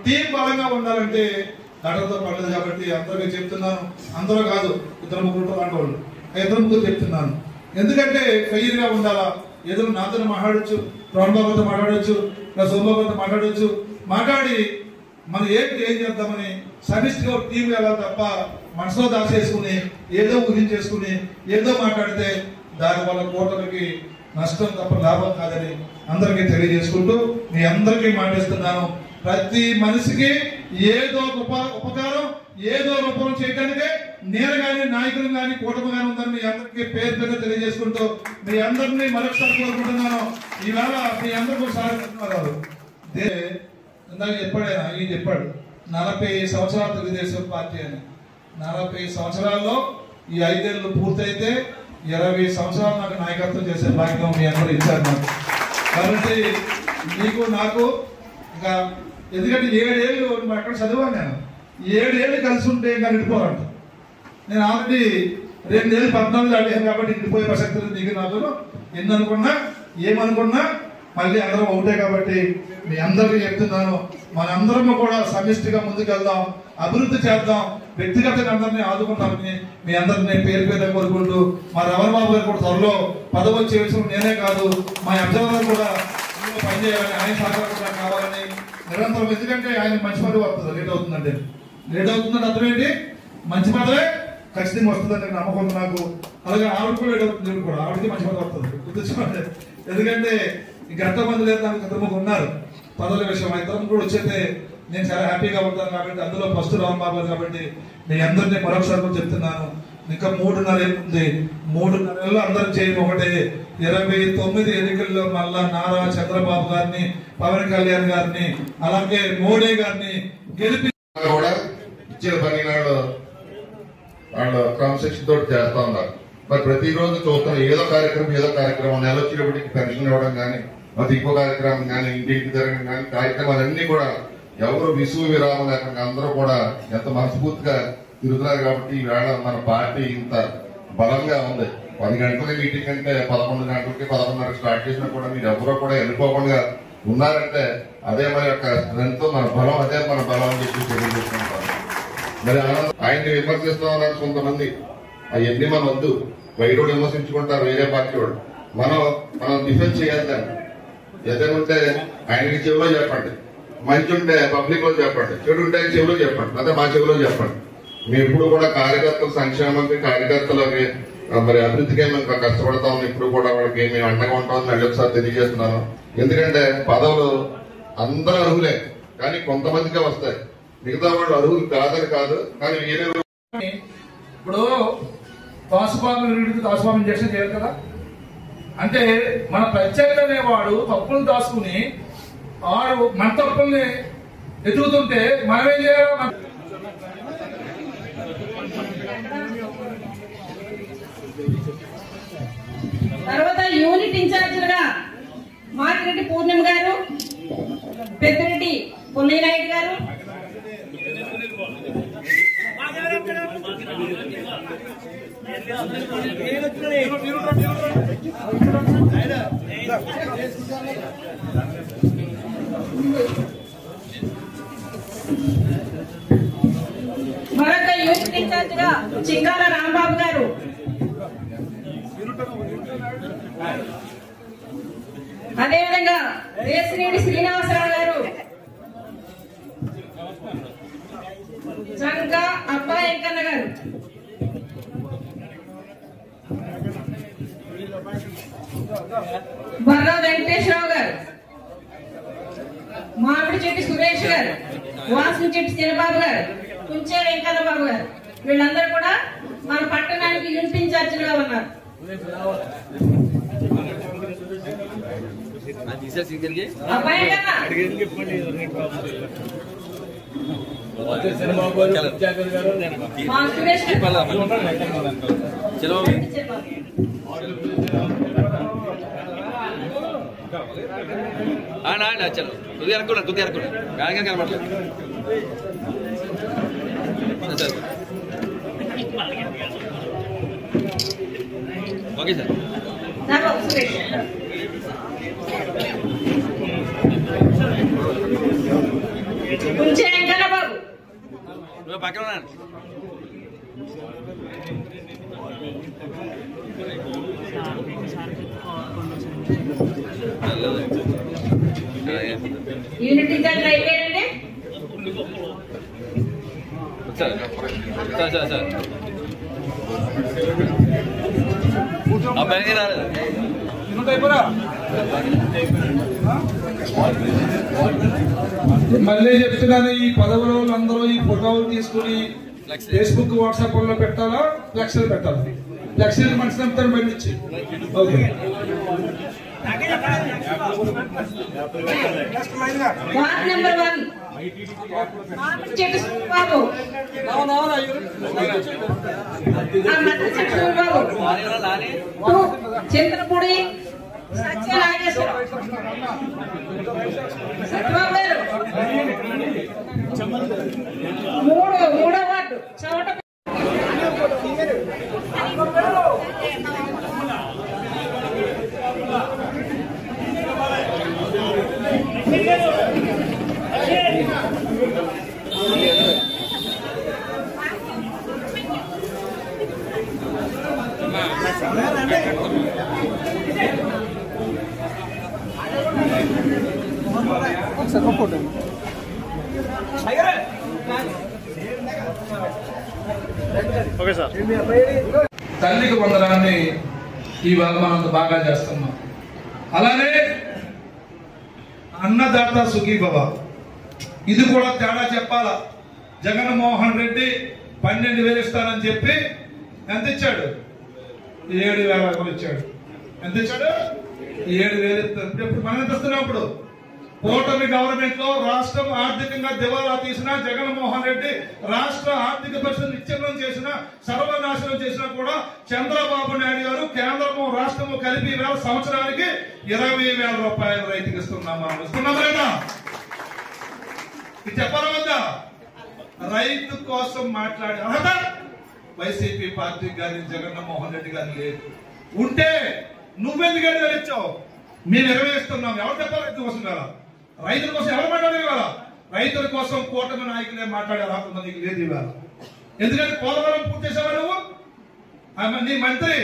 టీం బలంగా ఉండాలంటే నటనతో పడలేదు. కాబట్టి అందరికీ చెప్తున్నాను, అందరూ కాదు, 2-3 లాంటి వాళ్ళు, 2-3 చెప్తున్నాను. ఎందుకంటే ఫెయిర్ గా ఉండాలా. ఏదో నాతో మాట్లాడచ్చు, రాంబాబుతో మాట్లాడచ్చు, నా సోమబాబుతో మాట్లాడచ్చు, మాట్లాడి మనం ఏం చేద్దామని సమిష్టిగా టీం వెళ్ళాలి తప్ప మనసులో దాచేసుకుని ఏదో ఊహించేసుకుని ఏదో మాట్లాడితే దానివల్ల కూటమికి నష్టం తప్ప లాభం కాదని అందరికీ తెలియజేసుకుంటూ మీ అందరికీ మాటిస్తున్నాను. ప్రతి మనిషికి ఏదో ఉపకారం ఏదో రూపం చేయడానికే నేను కానీ నాయకులు కానీ కూటమి కానీ ఉందని మీ అందరికీ పేరు పేరు తెలియజేసుకుంటూ మీ అందరినీ మరొకసారి కోరుకుంటున్నాను. ఈవేళ మీ అందరికీ సాధిస్తున్నారు. ఇందాక చెప్పాడైనా ఈ చెప్పాడు 40 సంవత్సరాలు తెలుగుదేశం పార్టీ అని. 40 సంవత్సరాల్లో ఈ 5 ఏళ్ళు పూర్తయితే 20 సంవత్సరాలు నాకు నాయకత్వం చేసే భాగ్యం మీ అందరూ ఇచ్చారు నాకు. కాబట్టి మీకు నాకు ఇంకా ఎందుకంటే 7 ఏళ్ళు అక్కడ చదివాను. నేను 7 ఏళ్ళు కలిసి ఉంటే ఇంకా నిండిపోవాలంట. నేను ఆల్రెడీ 2 ఏళ్ళు 14 అడిగాను కాబట్టి నిండిపోయే ప్రసక్తి దిగి నాకు ఎన్ని అనుకున్నా ఏమనుకున్నా మళ్ళీ అందరం ఒకటే. కాబట్టి మీ అందరికీ చెప్తున్నాను, మనందరం కూడా సమిష్టిగా ముందుకెళ్దాం, అభివృద్ధి చేద్దాం, వ్యక్తిగతంగా అందరినీ ఆదుకుంటామని మీ అందరినీ పేరు పేరు కోరుకుంటూ మా రమణ బాబు గారు కూడా త్వరలో పదవి వచ్చే విషయం నేనే కాదు మా అబ్జర్వర్ కూడా పనిచేయాలని, ఆయన సహకారం కూడా కావాలని నిరంతరం. ఎందుకంటే ఆయన మంచి పదవి వస్తుంది, లేట్ అవుతుందంటే అర్థం ఏంటి? మంచి పదవే ఖచ్చితంగా వస్తుందని నమ్మకం ఉంది నాకు. అలాగే ఆవిడ కూడా లేట్ అవుతుంది, కూడా ఆవిడకి మంచి పదవి వస్తుంది గుర్తుంచుకోండి. ఎందుకంటే ఇంకా ఎంతమంది లేదు నాకు 2 ఉన్నారు పదవుల విషయం. 2 కూడా వచ్చేస్తే నేను చాలా హ్యాపీగా ఉంటాను. కాబట్టి అందులో ఫస్ట్ రాంబాబు గారు. కాబట్టి మీ అందరినీ మరొకసారి కూడా చెప్తున్నాను, ఇంకా 3.5 ఏళ్ళు ఉంది. 3.5 ఏళ్ళు అందరం చేయడం ఒకటే. 29 ఎన్నికల్లో మళ్ళా నారా చంద్రబాబు గారిని, పవన్ కళ్యాణ్ గారిని, అలాగే మోడీ గారిని గెలిపి కూడా ఇచ్చిన పని వాళ్ళు క్రమశిక్షణ తోటి చేస్తా ఉన్నారు. మరి ప్రతిరోజు చూస్తాం ఏదో కార్యక్రమం నెల వచ్చేటప్పటికి పెన్షన్ ఇవ్వడం కానీ, మరి ఇంకో కార్యక్రమం కానీ, ఇంటింటికి జరగడం కానీ, కార్యక్రమాలన్నీ కూడా ఎవరు విసుగు విరామం లేకుండా అందరూ కూడా ఎంత మనస్ఫూర్తిగా తిరుగుతున్నారు. కాబట్టి ఈవేళ మన పార్టీ ఇంత బలంగా ఉంది. 10 గంటల మీటింగ్ అంటే 11 గంటలకి 11:30 స్టార్ట్ చేసినా కూడా మీరు ఎవరో కూడా వెళ్ళిపోకుండా ఉన్నారంటే అదే మన యొక్క స్ట్రెంత్, మన బలం, అదే మన బలం అని చెప్పి తెలియజేసుకుంటాం. మరి ఆయన్ని విమర్శిస్తా ఉన్నారు కొంతమంది. అవన్నీ మనం వద్దు. బయట విమర్శించుకుంటారు వేరే పార్టీ వాళ్ళు. మనం డిఫెన్స్ చేయాలి దాన్ని. ఏదైనా ఉంటే ఆయనకి చెవిలో చెప్పండి, మంచి ఉంటే పబ్లిక్ లో చెప్పండి, చెడు ఉంటే చెవిలో చెప్పండి, అదే మా చెవిలో చెప్పండి. మేము ఎప్పుడు కూడా కార్యకర్తల సంక్షేమానికి, కార్యకర్తలకి మరి అభివృద్ధికే మేము కష్టపడతాం. ఇప్పుడు కూడా వాళ్ళకి మేము అండగా ఉంటామని మళ్ళీ ఒకసారి తెలియజేస్తున్నాను. ఎందుకంటే పదవులు అందరూ అర్హులే, కానీ కొంతమందికే వస్తాయి. మిగతా వాళ్ళు అర్హులు కాదని కాదు, కానీ వేరే ఇప్పుడు తోసపాము ఇంజక్షన్ చేయాలి కదా. అంటే మన ప్రత్యర్థి అనేవాడు తప్పులు దాచుకుని వాడు మన తప్పుల్ని ఎదుగుతుంటే మనమేం చేయాలి? తర్వాత యూనిట్ ఇన్ఛార్జీలుగా మాటిరెడ్డి పూర్ణిమ గారు, పెద్దిరెడ్డి పుల్లయ్యనాయుడు గారు, మరొక యూనిట్ ఇన్ఛార్జిగా చింగాల రాంబాబు గారు, అదేవిధంగా దేశినేని శ్రీనివాసరావు గారు, చంగా అబ్బాయి వెంకన్న గారు, బర్రా వెంకటేశ్వరరావు గారు, మామిడి చెట్టి సురేష్ గారు, వాసుచెట్టి శివబాబు గారు, కుంచే వెంకన్న బాబు గారు, వీళ్ళందరూ కూడా మన పట్టణానికి యూనిట్ ఇన్ఛార్జీలుగా ఉన్నారు. అబ్బాయి కదా మా సురేష్ చలో కొద్దిగా అనుకున్నా గాలిగా కనబడలేదు. Okay sir. సురేష్ కుంచే వెంకన్న బాబు నువ్వు పక్కన ఉన్నాను. Unit incharge అయిపోయారండి. సార్ అబ్బాయి రాలేదు. మళ్ళీ చెప్తున్నాను, ఈ పదవుల అందరూ ఈ ఫోటోలు తీసుకుని ఫేస్బుక్ వాట్సాప్ లో పెట్టాలా, ఫ్లెక్సీలు పెట్టాలా? ఫ్లెక్సీలు మనిషి అంతా పండించి ఓకే. వార్డ్ నెంబర్ 1 చెట్టు బాబు, బాబు చంద్రపూడి సత్యనాగేశ్వరం సత్యబాబు గారు, మూడో వార్డు చవట తల్లికి వందనాన్ని ఈవేళ మనం బాగా చేస్తున్నాం. అలానే అన్నదాత సుఖీభవ, ఇది కూడా తేడా చెప్పాలా. జగన్మోహన్ రెడ్డి 12,000 ఇస్తానని చెప్పి ఎంత ఇచ్చాడు? 7,000 ఇచ్చాడు. ఎంత ఇచ్చాడు? 7,000 ఇస్తాడు. ఇప్పుడు మనం ఎంత ఇస్తున్నాం? ఇప్పుడు కూటమి గవర్నమెంట్ లో రాష్ట్రం ఆర్థికంగా దివాలా తీసిన జగన్మోహన్ రెడ్డి రాష్ట్ర ఆర్థిక పరిస్థితులు నిశ్చలం చేసిన, సర్వనాశనం చేసినా కూడా చంద్రబాబు నాయుడు గారు కేంద్రము రాష్ట్రము కలిపి సంవత్సరానికి 20,000 రూపాయలు రైతుకి ఇస్తున్నామా? ఇస్తున్నామా లేదా? ఇది చెప్పాలా వద్దా? రైతు కోసం మాట్లాడే అర్హత వైసీపీ పార్టీకి కానీ జగన్మోహన్ రెడ్డి గారు లేదు. ఉంటే నువ్వెందుకు ఇచ్చావు? మేము 20 ఇస్తున్నాం. ఎవరు చెప్పాలి? రైతు కోసం కదా, రైతుల కోసం ఎవరు మాట్లాడారు? ఇవాళ రైతుల కోసం కూటమి నాయకులే మాట్లాడే రాకుండా నీకు లేదు ఇవాళ. ఎందుకంటే పోలవరం పూర్తి చేసేవా నువ్వు? నీ మంత్రి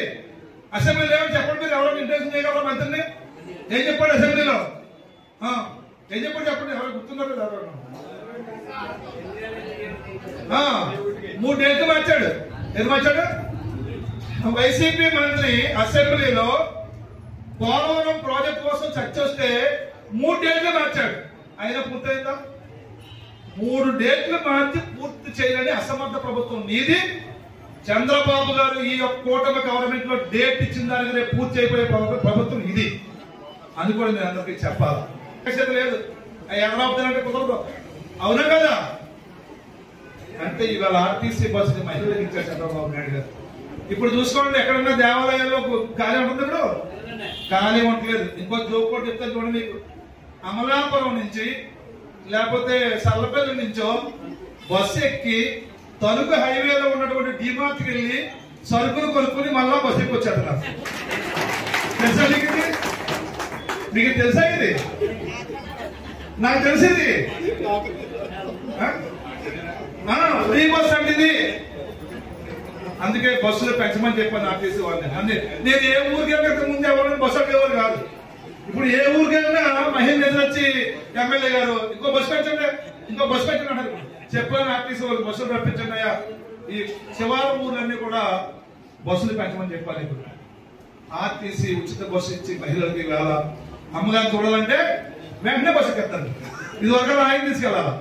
అసెంబ్లీలో ఏమని చెప్పండి, మీరు ఎవరో ఇంట్రెస్ట్ చేయగలరా మంత్రిని? ఏం చెప్పాడు అసెంబ్లీలో? ఏం చెప్పాడు చెప్పండి, ఎవరు గుర్తున్నారు? 3 డేట్లు మార్చాడు. ఎందుకు మార్చాడు? వైసీపీ మంత్రి అసెంబ్లీలో పోలవరం ప్రాజెక్ట్ కోసం చర్చ వస్తే 3 డేట్లు మార్చాడు. అయినా పూర్తయిందా? 3 డేట్లు మార్చి పూర్తి చేయాలని అసమర్థ ప్రభుత్వం నీది. చంద్రబాబు గారు ఈ యొక్క కూటమి గవర్నమెంట్ లో డేట్ ఇచ్చిన దానికి రేపు పూర్తి అయిపోయే ప్రభుత్వం ఇది అని కూడా నేను అందరికీ చెప్పాలి. లేదు ఎగరాపుతానంటే కుదరదు. అవునా కదా? అంటే ఇవాళ ఆర్టీసీ బస్సుని మహిళలకు ఇచ్చారు చంద్రబాబు నాయుడు గారు. ఇప్పుడు చూసుకోండి, ఎక్కడన్నా దేవాలయాల్లో ఖాళీ ఉంటుంది, ఇప్పుడు ఖాళీ ఉండలేదు. ఇంకో జోక్ కూడా చెప్తాను చూడండి మీకు. అమలాపురం నుంచి లేకపోతే సల్లపల్లి నుంచో బస్సు ఎక్కి తణుకు హైవేలో ఉన్నటువంటి డిమార్ట్కి వెళ్ళి సరుకులు కొనుక్కుని మళ్ళా బస్సు ఎక్కి వచ్చారు. తెలుసా మీకు? తెలుసా ఇది? నాకు తెలిసింది ఫ్రీ బస్ అంటే ఇది. అందుకే బస్సులు పెంచమని చెప్పాను ఆర్టీసీ వాళ్ళని. నేను ఏ ఊరికి వెళ్ళిన ముందు ఎవరైనా బస్సు అడిగేవారు కాదు. ఇప్పుడు ఏ ఊరికి వెళ్ళినా మహిళ ఎదురొచ్చి ఎమ్మెల్యే గారు ఇంకో బస్సు పెంచండి, ఇంకో బస్సు పెంచండి అంటారు. చెప్పాను ఆర్టీసీ వాళ్ళు బస్సులు రప్పించండి అయ్యా. ఈ శివారు ఊర్లన్నీ కూడా బస్సులు పెంచమని చెప్పాలి. ఇప్పుడు ఆర్టీసీ ఉచిత బస్సు ఇచ్చి మహిళలకి వేళ అమ్మగారిని చూడాలంటే వెంటనే బస్సు ఎత్తారు. ఇది వరకు ఆయన తీసుకెళ్ళాలా?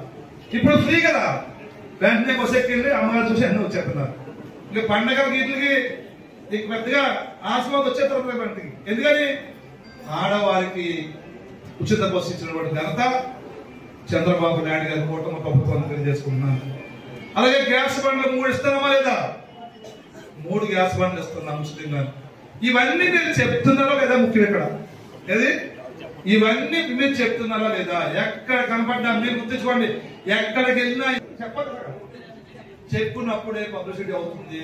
ఇప్పుడు ఫ్రీ కదా, వెంటనే బస్సు ఎక్కింది, అమ్మగారు చూసి అన్నీ వచ్చేస్తున్నారు. ఇక పండగ వీటికి ఇక పెద్దగా ఆశ్రమం వచ్చేస్తారు బయటికి. ఎందుకని ఆడవారికి ఉచిత బస్సు ఇచ్చినటువంటి ఘనత చంద్రబాబు నాయుడు గారి కూటమి ప్రభుత్వాన్ని తెలియజేసుకుంటున్నాను. అలాగే గ్యాస్ బండ్లు 3 ఇస్తున్నామా లేదా? 3 గ్యాస్ బండ్లు ఇస్తున్నాం ముస్లిం గారు. ఇవన్నీ మీరు చెప్తున్నారా లేదా? ముఖ్యం ఇక్కడ ఏది, ఇవన్నీ మీరు చెప్తున్నారా లేదా? ఎక్కడ కనపడ్డా మీరు గుర్తించుకోండి. ఎక్కడికి వెళ్ళినా చెప్పదు, చెప్పున్నప్పుడే పబ్లిసిటీ అవుతుంది,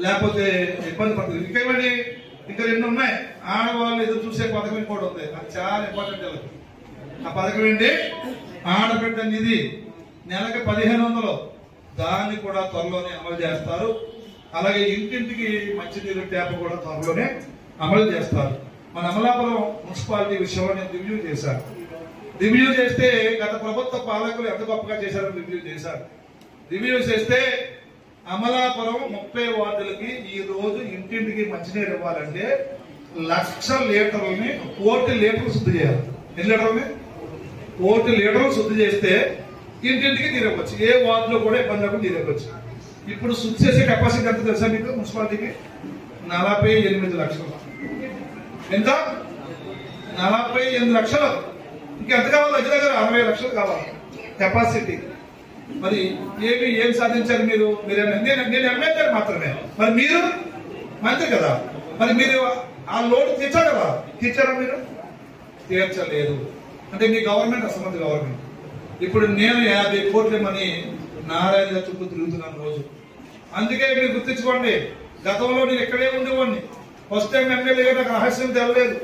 లేకపోతే ఇబ్బంది పడుతుంది. ఇంకేమండి, ఇంకా 2 ఉన్నాయి. ఆడవాళ్ళు ఎదురు చూసే పథకం కూడా ఉంది, అది చాలా ఇంపార్టెంట్. ఆ పథకం ఏంటి? ఆడబిడ్డ నిధి, నెలకి 1500. దాన్ని కూడా త్వరలోనే అమలు చేస్తారు. అలాగే ఇంటింటికి మంచినీరు ట్యాప్ కూడా త్వరలోనే అమలు చేస్తారు. మన అమలాపురం మున్సిపాలిటీ విషయంలో నేను రివ్యూ చేశాను. రివ్యూ చేస్తే గత ప్రభుత్వ పాలకులు ఎంత గొప్పగా చేశారని రివ్యూ చేశారు. రివ్యూ చేస్తే అమలాపురం 30 వార్డులకి ఈ రోజు ఇంటింటికి మంచినీరు ఇవ్వాలంటే 1,00,000 లీటర్లని 1 కోటి లీటర్లు శుద్ధి చేయాలి. ఎన్ని లీటర్లని? 1 కోటి లీటర్లు శుద్ధి చేస్తే ఇంటింటికి తీరవచ్చు. ఏ వార్డులో కూడా ఇబ్బంది లేకుండా తీరవచ్చు. ఇప్పుడు శుద్ధి చేసే కెపాసిటీ ఎంత తెలుసా మీకు? మున్సిపాలిటీకి 48 లక్షలు. ఎంత? 48 లక్షలు. ఇంకెంత కావాలి? దగ్గర 60 లక్షలు కావాలి కెపాసిటీ. మరి ఏం సాధించారు మీరు? నేను ఎమ్మెల్యే మాత్రమే, మరి మీరు మంత్రి కదా, మరి మీరు ఆ లోటు తీర్చారు కదా, తీర్చారా మీరు? తీర్చలేదు. అంటే మీ గవర్నమెంట్ అసమంతి గవర్నమెంట్. ఇప్పుడు నేను 50 కోట్ల మనీ నారాయణ చుట్టూ తిరుగుతున్నాను రోజు. అందుకే మీరు గుర్తించుకోండి, గతంలో నేను ఇక్కడే ఉండేవాడిని. ఫస్ట్ టైం ఎమ్మెల్యేగా నాకు రహస్యం తెలలేదు.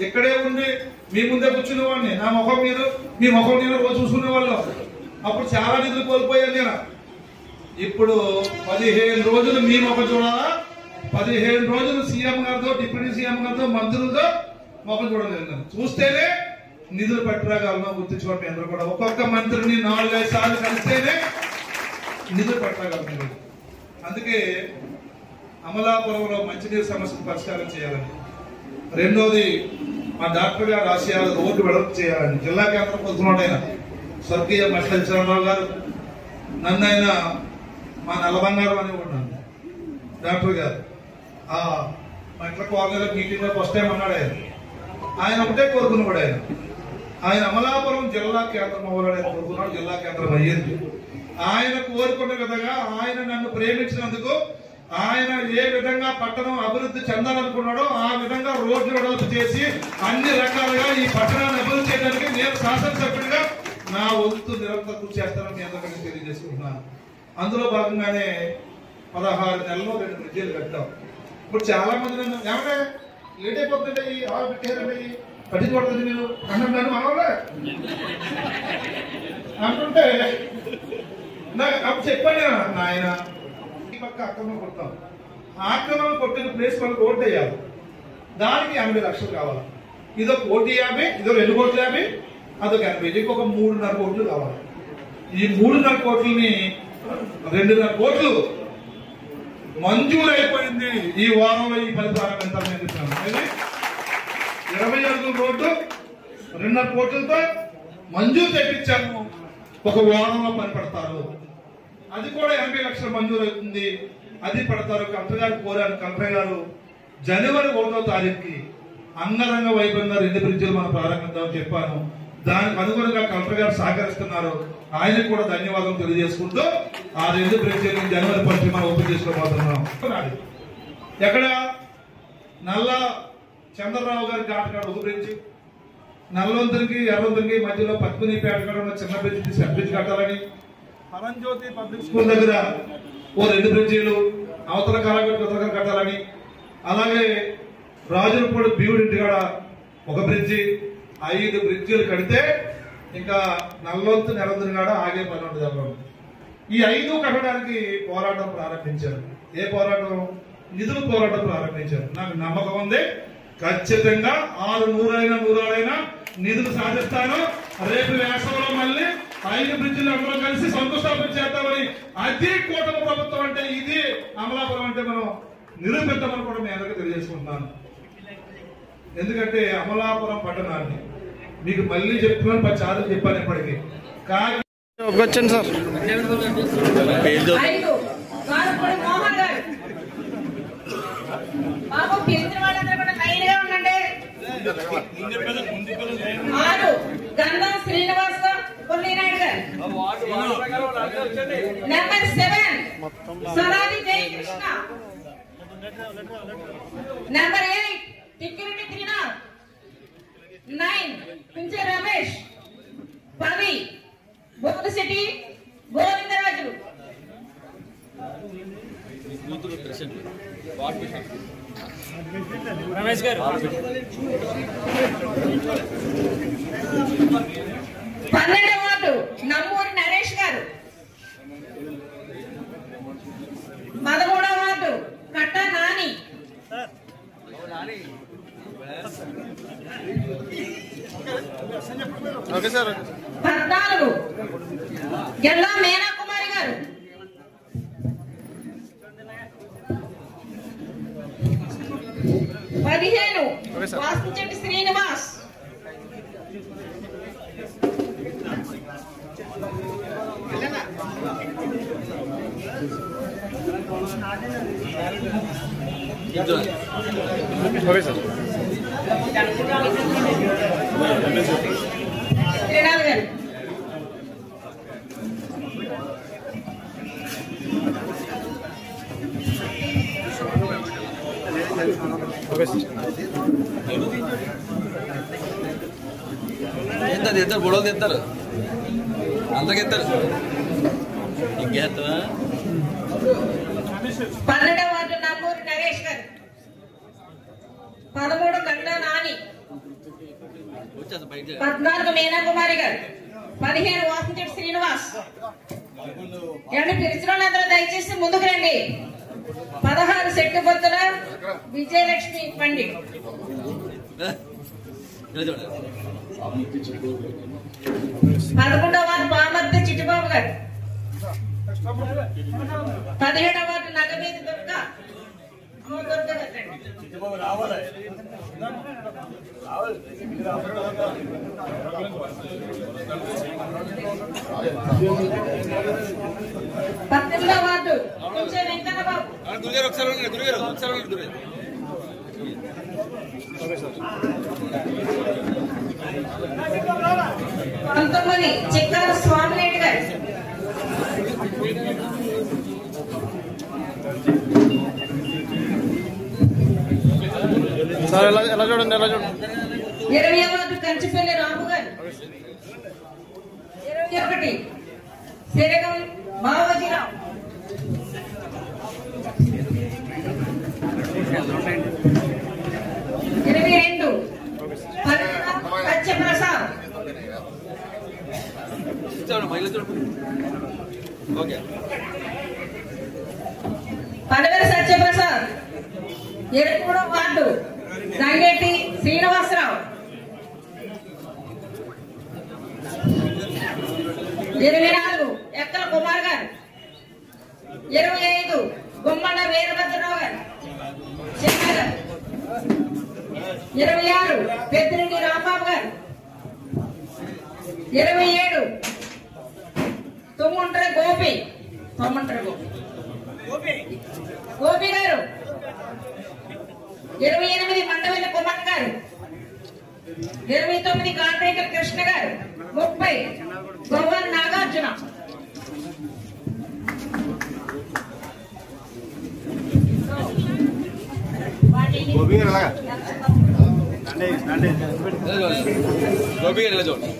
ఇక్కడే ఉండి మీ ముందే కూర్చునేవాడిని. నా ముఖం మీరు, మీ ముఖం నేను రోజు చూసుకునేవాళ్ళు. అప్పుడు చాలా నిధులు కోల్పోయాను నేను. ఇప్పుడు 15 రోజులు మీ ముఖం చూడాలా, 15 రోజులు సీఎం గారితో, డిప్యూటీ సీఎం గారితో, మంత్రులతో ముఖం చూడలేదు. చూస్తేనే నిధులు పట్టరాగలను. గుర్తించుకోండి అందరూ కూడా. ఒక్కొక్క మంత్రిని 4-5 సార్లు కలిస్తేనే నిధులు పట్టరాగలను. అందుకే అమలాపురంలో మంచినీరు సమస్యను పరిష్కారం చేయాలని, రెండోది మా డాక్టర్ గారు ఆశయాలు రోడ్డు వెడల్పు చేయాలని. జిల్లా కేంద్రం పొందుతున్నాడు ఆయన స్వర్గీయ మట్ల చరణరావు గారు. నన్ను ఆయన మా నల్లబంగారం అని ఉన్నాను డాక్టర్ గారు. ఆ మట్ల కాలనీలో మీటింగ్ లో ఫస్ట్ టైం అన్నాడు ఆయన ఒకటే కోరుకున్నాడు. ఆయన అమలాపురం జిల్లా కేంద్రం అవ్వాలని కోరుకున్నాడు. జిల్లా కేంద్రం అయ్యింది. ఆయన కోరుకున్న విధంగా, ఆయన నన్ను ప్రేమించినందుకు, ఆయన ఏ విధంగా పట్టణం అభివృద్ధి చెందాలనుకున్నాడో ఆ విధంగా రోడ్లు వెడల్పు చేసి అన్ని రకాలుగా ఈ పట్టణాన్ని అభివృద్ధి చేయడానికి నేను శాసనసభ్యుడిగా నా వంతు నిరంతరం కృషి చేస్తానని మీ అందరికీ తెలియజేసుకుంటున్నాను. అందులో భాగంగానే 16 నెలల్లో 2 బ్రిడ్జీలు కట్టాం. ఇప్పుడు చాలా మంది నన్ను ఏమంటే లేట్ అయిపోతుంటే ఈ ఆరు పెట్టారండి, పట్టించుకోవట్లేదు మీరు అన్నాను. మనవాళ్ళే అంటుంటే నాకు అప్పుడు చెప్పండి, నాయన ఈ పక్క ఆక్రమణ కొడతాం. ఆక్రమణ కొట్టిన ప్లేస్ మనకు రోడ్డు వేయాలి. దానికి 80 లక్షలు కావాలి. ఇదొక 1,50,000, ఇదొక 2 కోట్ల 50, అదొక 80, ఇంకొక 3.5 కోట్లు కావాలి. ఈ 3.5 కోట్లని 2.5 కోట్లు మంజూరు అయిపోయింది. ఈ వారంలో ఈ పని ప్రారంభించాలని చెప్తున్నాను. 20 అడుగుల రోడ్డు 2.5 కోట్లతో మంజూరు తెప్పించాము. ఒక వారంలో పని పడతారు. అది కూడా 80 లక్షలు మంజూరు అవుతుంది. అది పడతారు. కలెక్టర్ గారు కోరారు. కలెక్టర్ గారు జనవరి 1వ తారీఖుకి అంగరంగ వైభవంగా 2 బ్రిడ్జిలు మనం ప్రారంభిద్దామని చెప్పాను. దానికి అనుగుణంగా కలెక్టర్ గారు సహకరిస్తున్నారు. ఆయనకు కూడా ధన్యవాదాలు తెలియజేసుకుంటూ ఆ 2 బ్రిడ్జిలు జనవరి 1 మనం ఓపెన్ చేసుకోబోతున్నాం. ఎక్కడ నల్ల చంద్రరావు గారి ఘాట్ కాడ ఒక బ్రిడ్జి, నల్లవంతునికి ఎర్రవంతునికి మధ్యలో పద్మినిపేట కాడ ఉన్న చిన్న బ్రిడ్జి సబ్ బ్రిడ్జ్ కట్టాలని, పరంజ్యోతి పబ్లిక్ స్కూల్ దగ్గర 2 బ్రిడ్జీలు, అవతల కాలగట్టు కట్టాలని, అలాగే రాజులపూడి బీవుడి ఇంటికాడ 1 బ్రిడ్జి, 5 బ్రిడ్జీలు కడితే ఇంకా నల్లవంతు నెలంతుని కాడ ఆగే పని ఉంటుంది. ఈ 5 కట్టడానికి పోరాటం ప్రారంభించారు. ఏ పోరాటం? నిధుల పోరాటం ప్రారంభించారు. నాకు నమ్మకం ఉంది, ఖచ్చితంగా 600 నిధులు సాధిస్తాను. రేపు వేసవిలో మళ్ళీ 5 బ్రిడ్జిలు అందరూ కలిసి శంకుస్థాపన చేద్దామని. అది కూటమి ప్రభుత్వం అంటే, ఇది అమలాపురం అంటే మనం నిరూపిద్దామని కూడా మీ అందరికీ తెలియజేసుకుంటున్నాను. ఎందుకంటే అమలాపురం పట్టణాన్ని మీకు మళ్ళీ చెప్తున్నాను, 10 సార్లు చెప్పాను ఇప్పటికీ. లోపకొచ్చండి సార్. 5 వారపూడి మోహన్ గారు. బాబు పిలిచిన వాళ్ళందరూ కూడా లైన్ గా ఉండండి. 6 గంధం శ్రీనివాస కొల్లినాయుడు గారు. నెంబర్ 7 సరాది జయకృష్ణ. నెంబర్ 8 తిక్కిరెడ్డి త్రినాథ్. 9 పించే రమేష్. 10 బోధసిటీ గోవిందరాజులు. రమేష్ గారు 12వ వార్డు నమ్మూరి నరేష్ గారు. 13వ వార్డు కట్ట నాని. 14 గెల్లా మేనా కుమారి గారు. 15 వాసుచెట్టి శ్రీనివాస్. 24 గారు. 2 గొడవలు తెస్తారు అంతకెత్తారు ఇంకేస్తావా. 12వ వార్డు నమ్మూరి నరేష్ గారు. 13 గంటా నాని. 14 మీనా కుమారి గారు. 15 వాసుచెట్టి శ్రీనివాస్. ఎవరిని పిలిచిన వాళ్ళందరూ దయచేసి ముందుకు రండి. 16 శెట్టిపొత్తుల విజయలక్ష్మి పండిట్. 11వ వార్డు పామర్తి చిట్టిబాబు గారు. 17వ వార్డు నగమీది దుర్గ. పద్దెనిమిదవ వార్డు కుంచే వెంకన్న బాబు. గురుగారు ఒకసారి గురుగారు 19 చిక్కల స్వామినేటి గారు. 20వ వార్డు కంచిపల్లి రాము గారు. 21 సిరగం మావజీరావు. 22 సత్యప్రసాద్. పడవెల సత్యప్రసాద్. 23వ వార్డు రంగేటి శ్రీనివాసరావు. 24 ఎక్కల కుమార్ గారు. 25 గుమ్మడ వీరభద్రరావు గారు. 26 పెద్దిరెడ్డి రాంబాబు గారు. 27 తుమ్ముంట్ర గోపి గోపి గారు. 28 మండవెల్లి కుమార్ గారు. 29 కాంట్రేకర్ కృష్ణ గారు. 30 గోవన్ నాగార్జున. గోపి గారు చూడండి.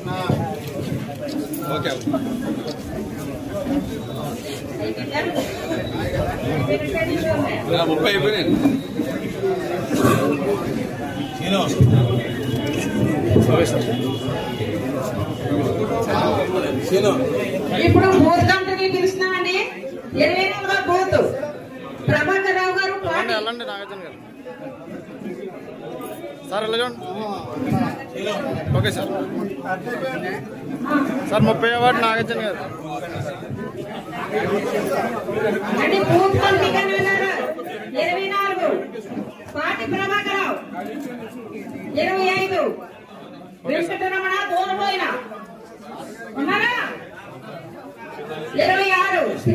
ఓకే 30 అయిపోయినాయి. ఇప్పుడు బూత్ కంపెనీ పిలుస్తున్నామండి. 24వ బూత్ ప్రభాకర్ రావు గారు. వెళ్ళండి నాగార్జున గారు. సార్ ఎలా చూడండి. Okay sir. 30వ ward Nagarjuna garu. Booth committee convener 24 పాటి ప్రభాకర్ రావు. 25 వెంకటరమణ దూరపోయిన ఉన్నారా? 26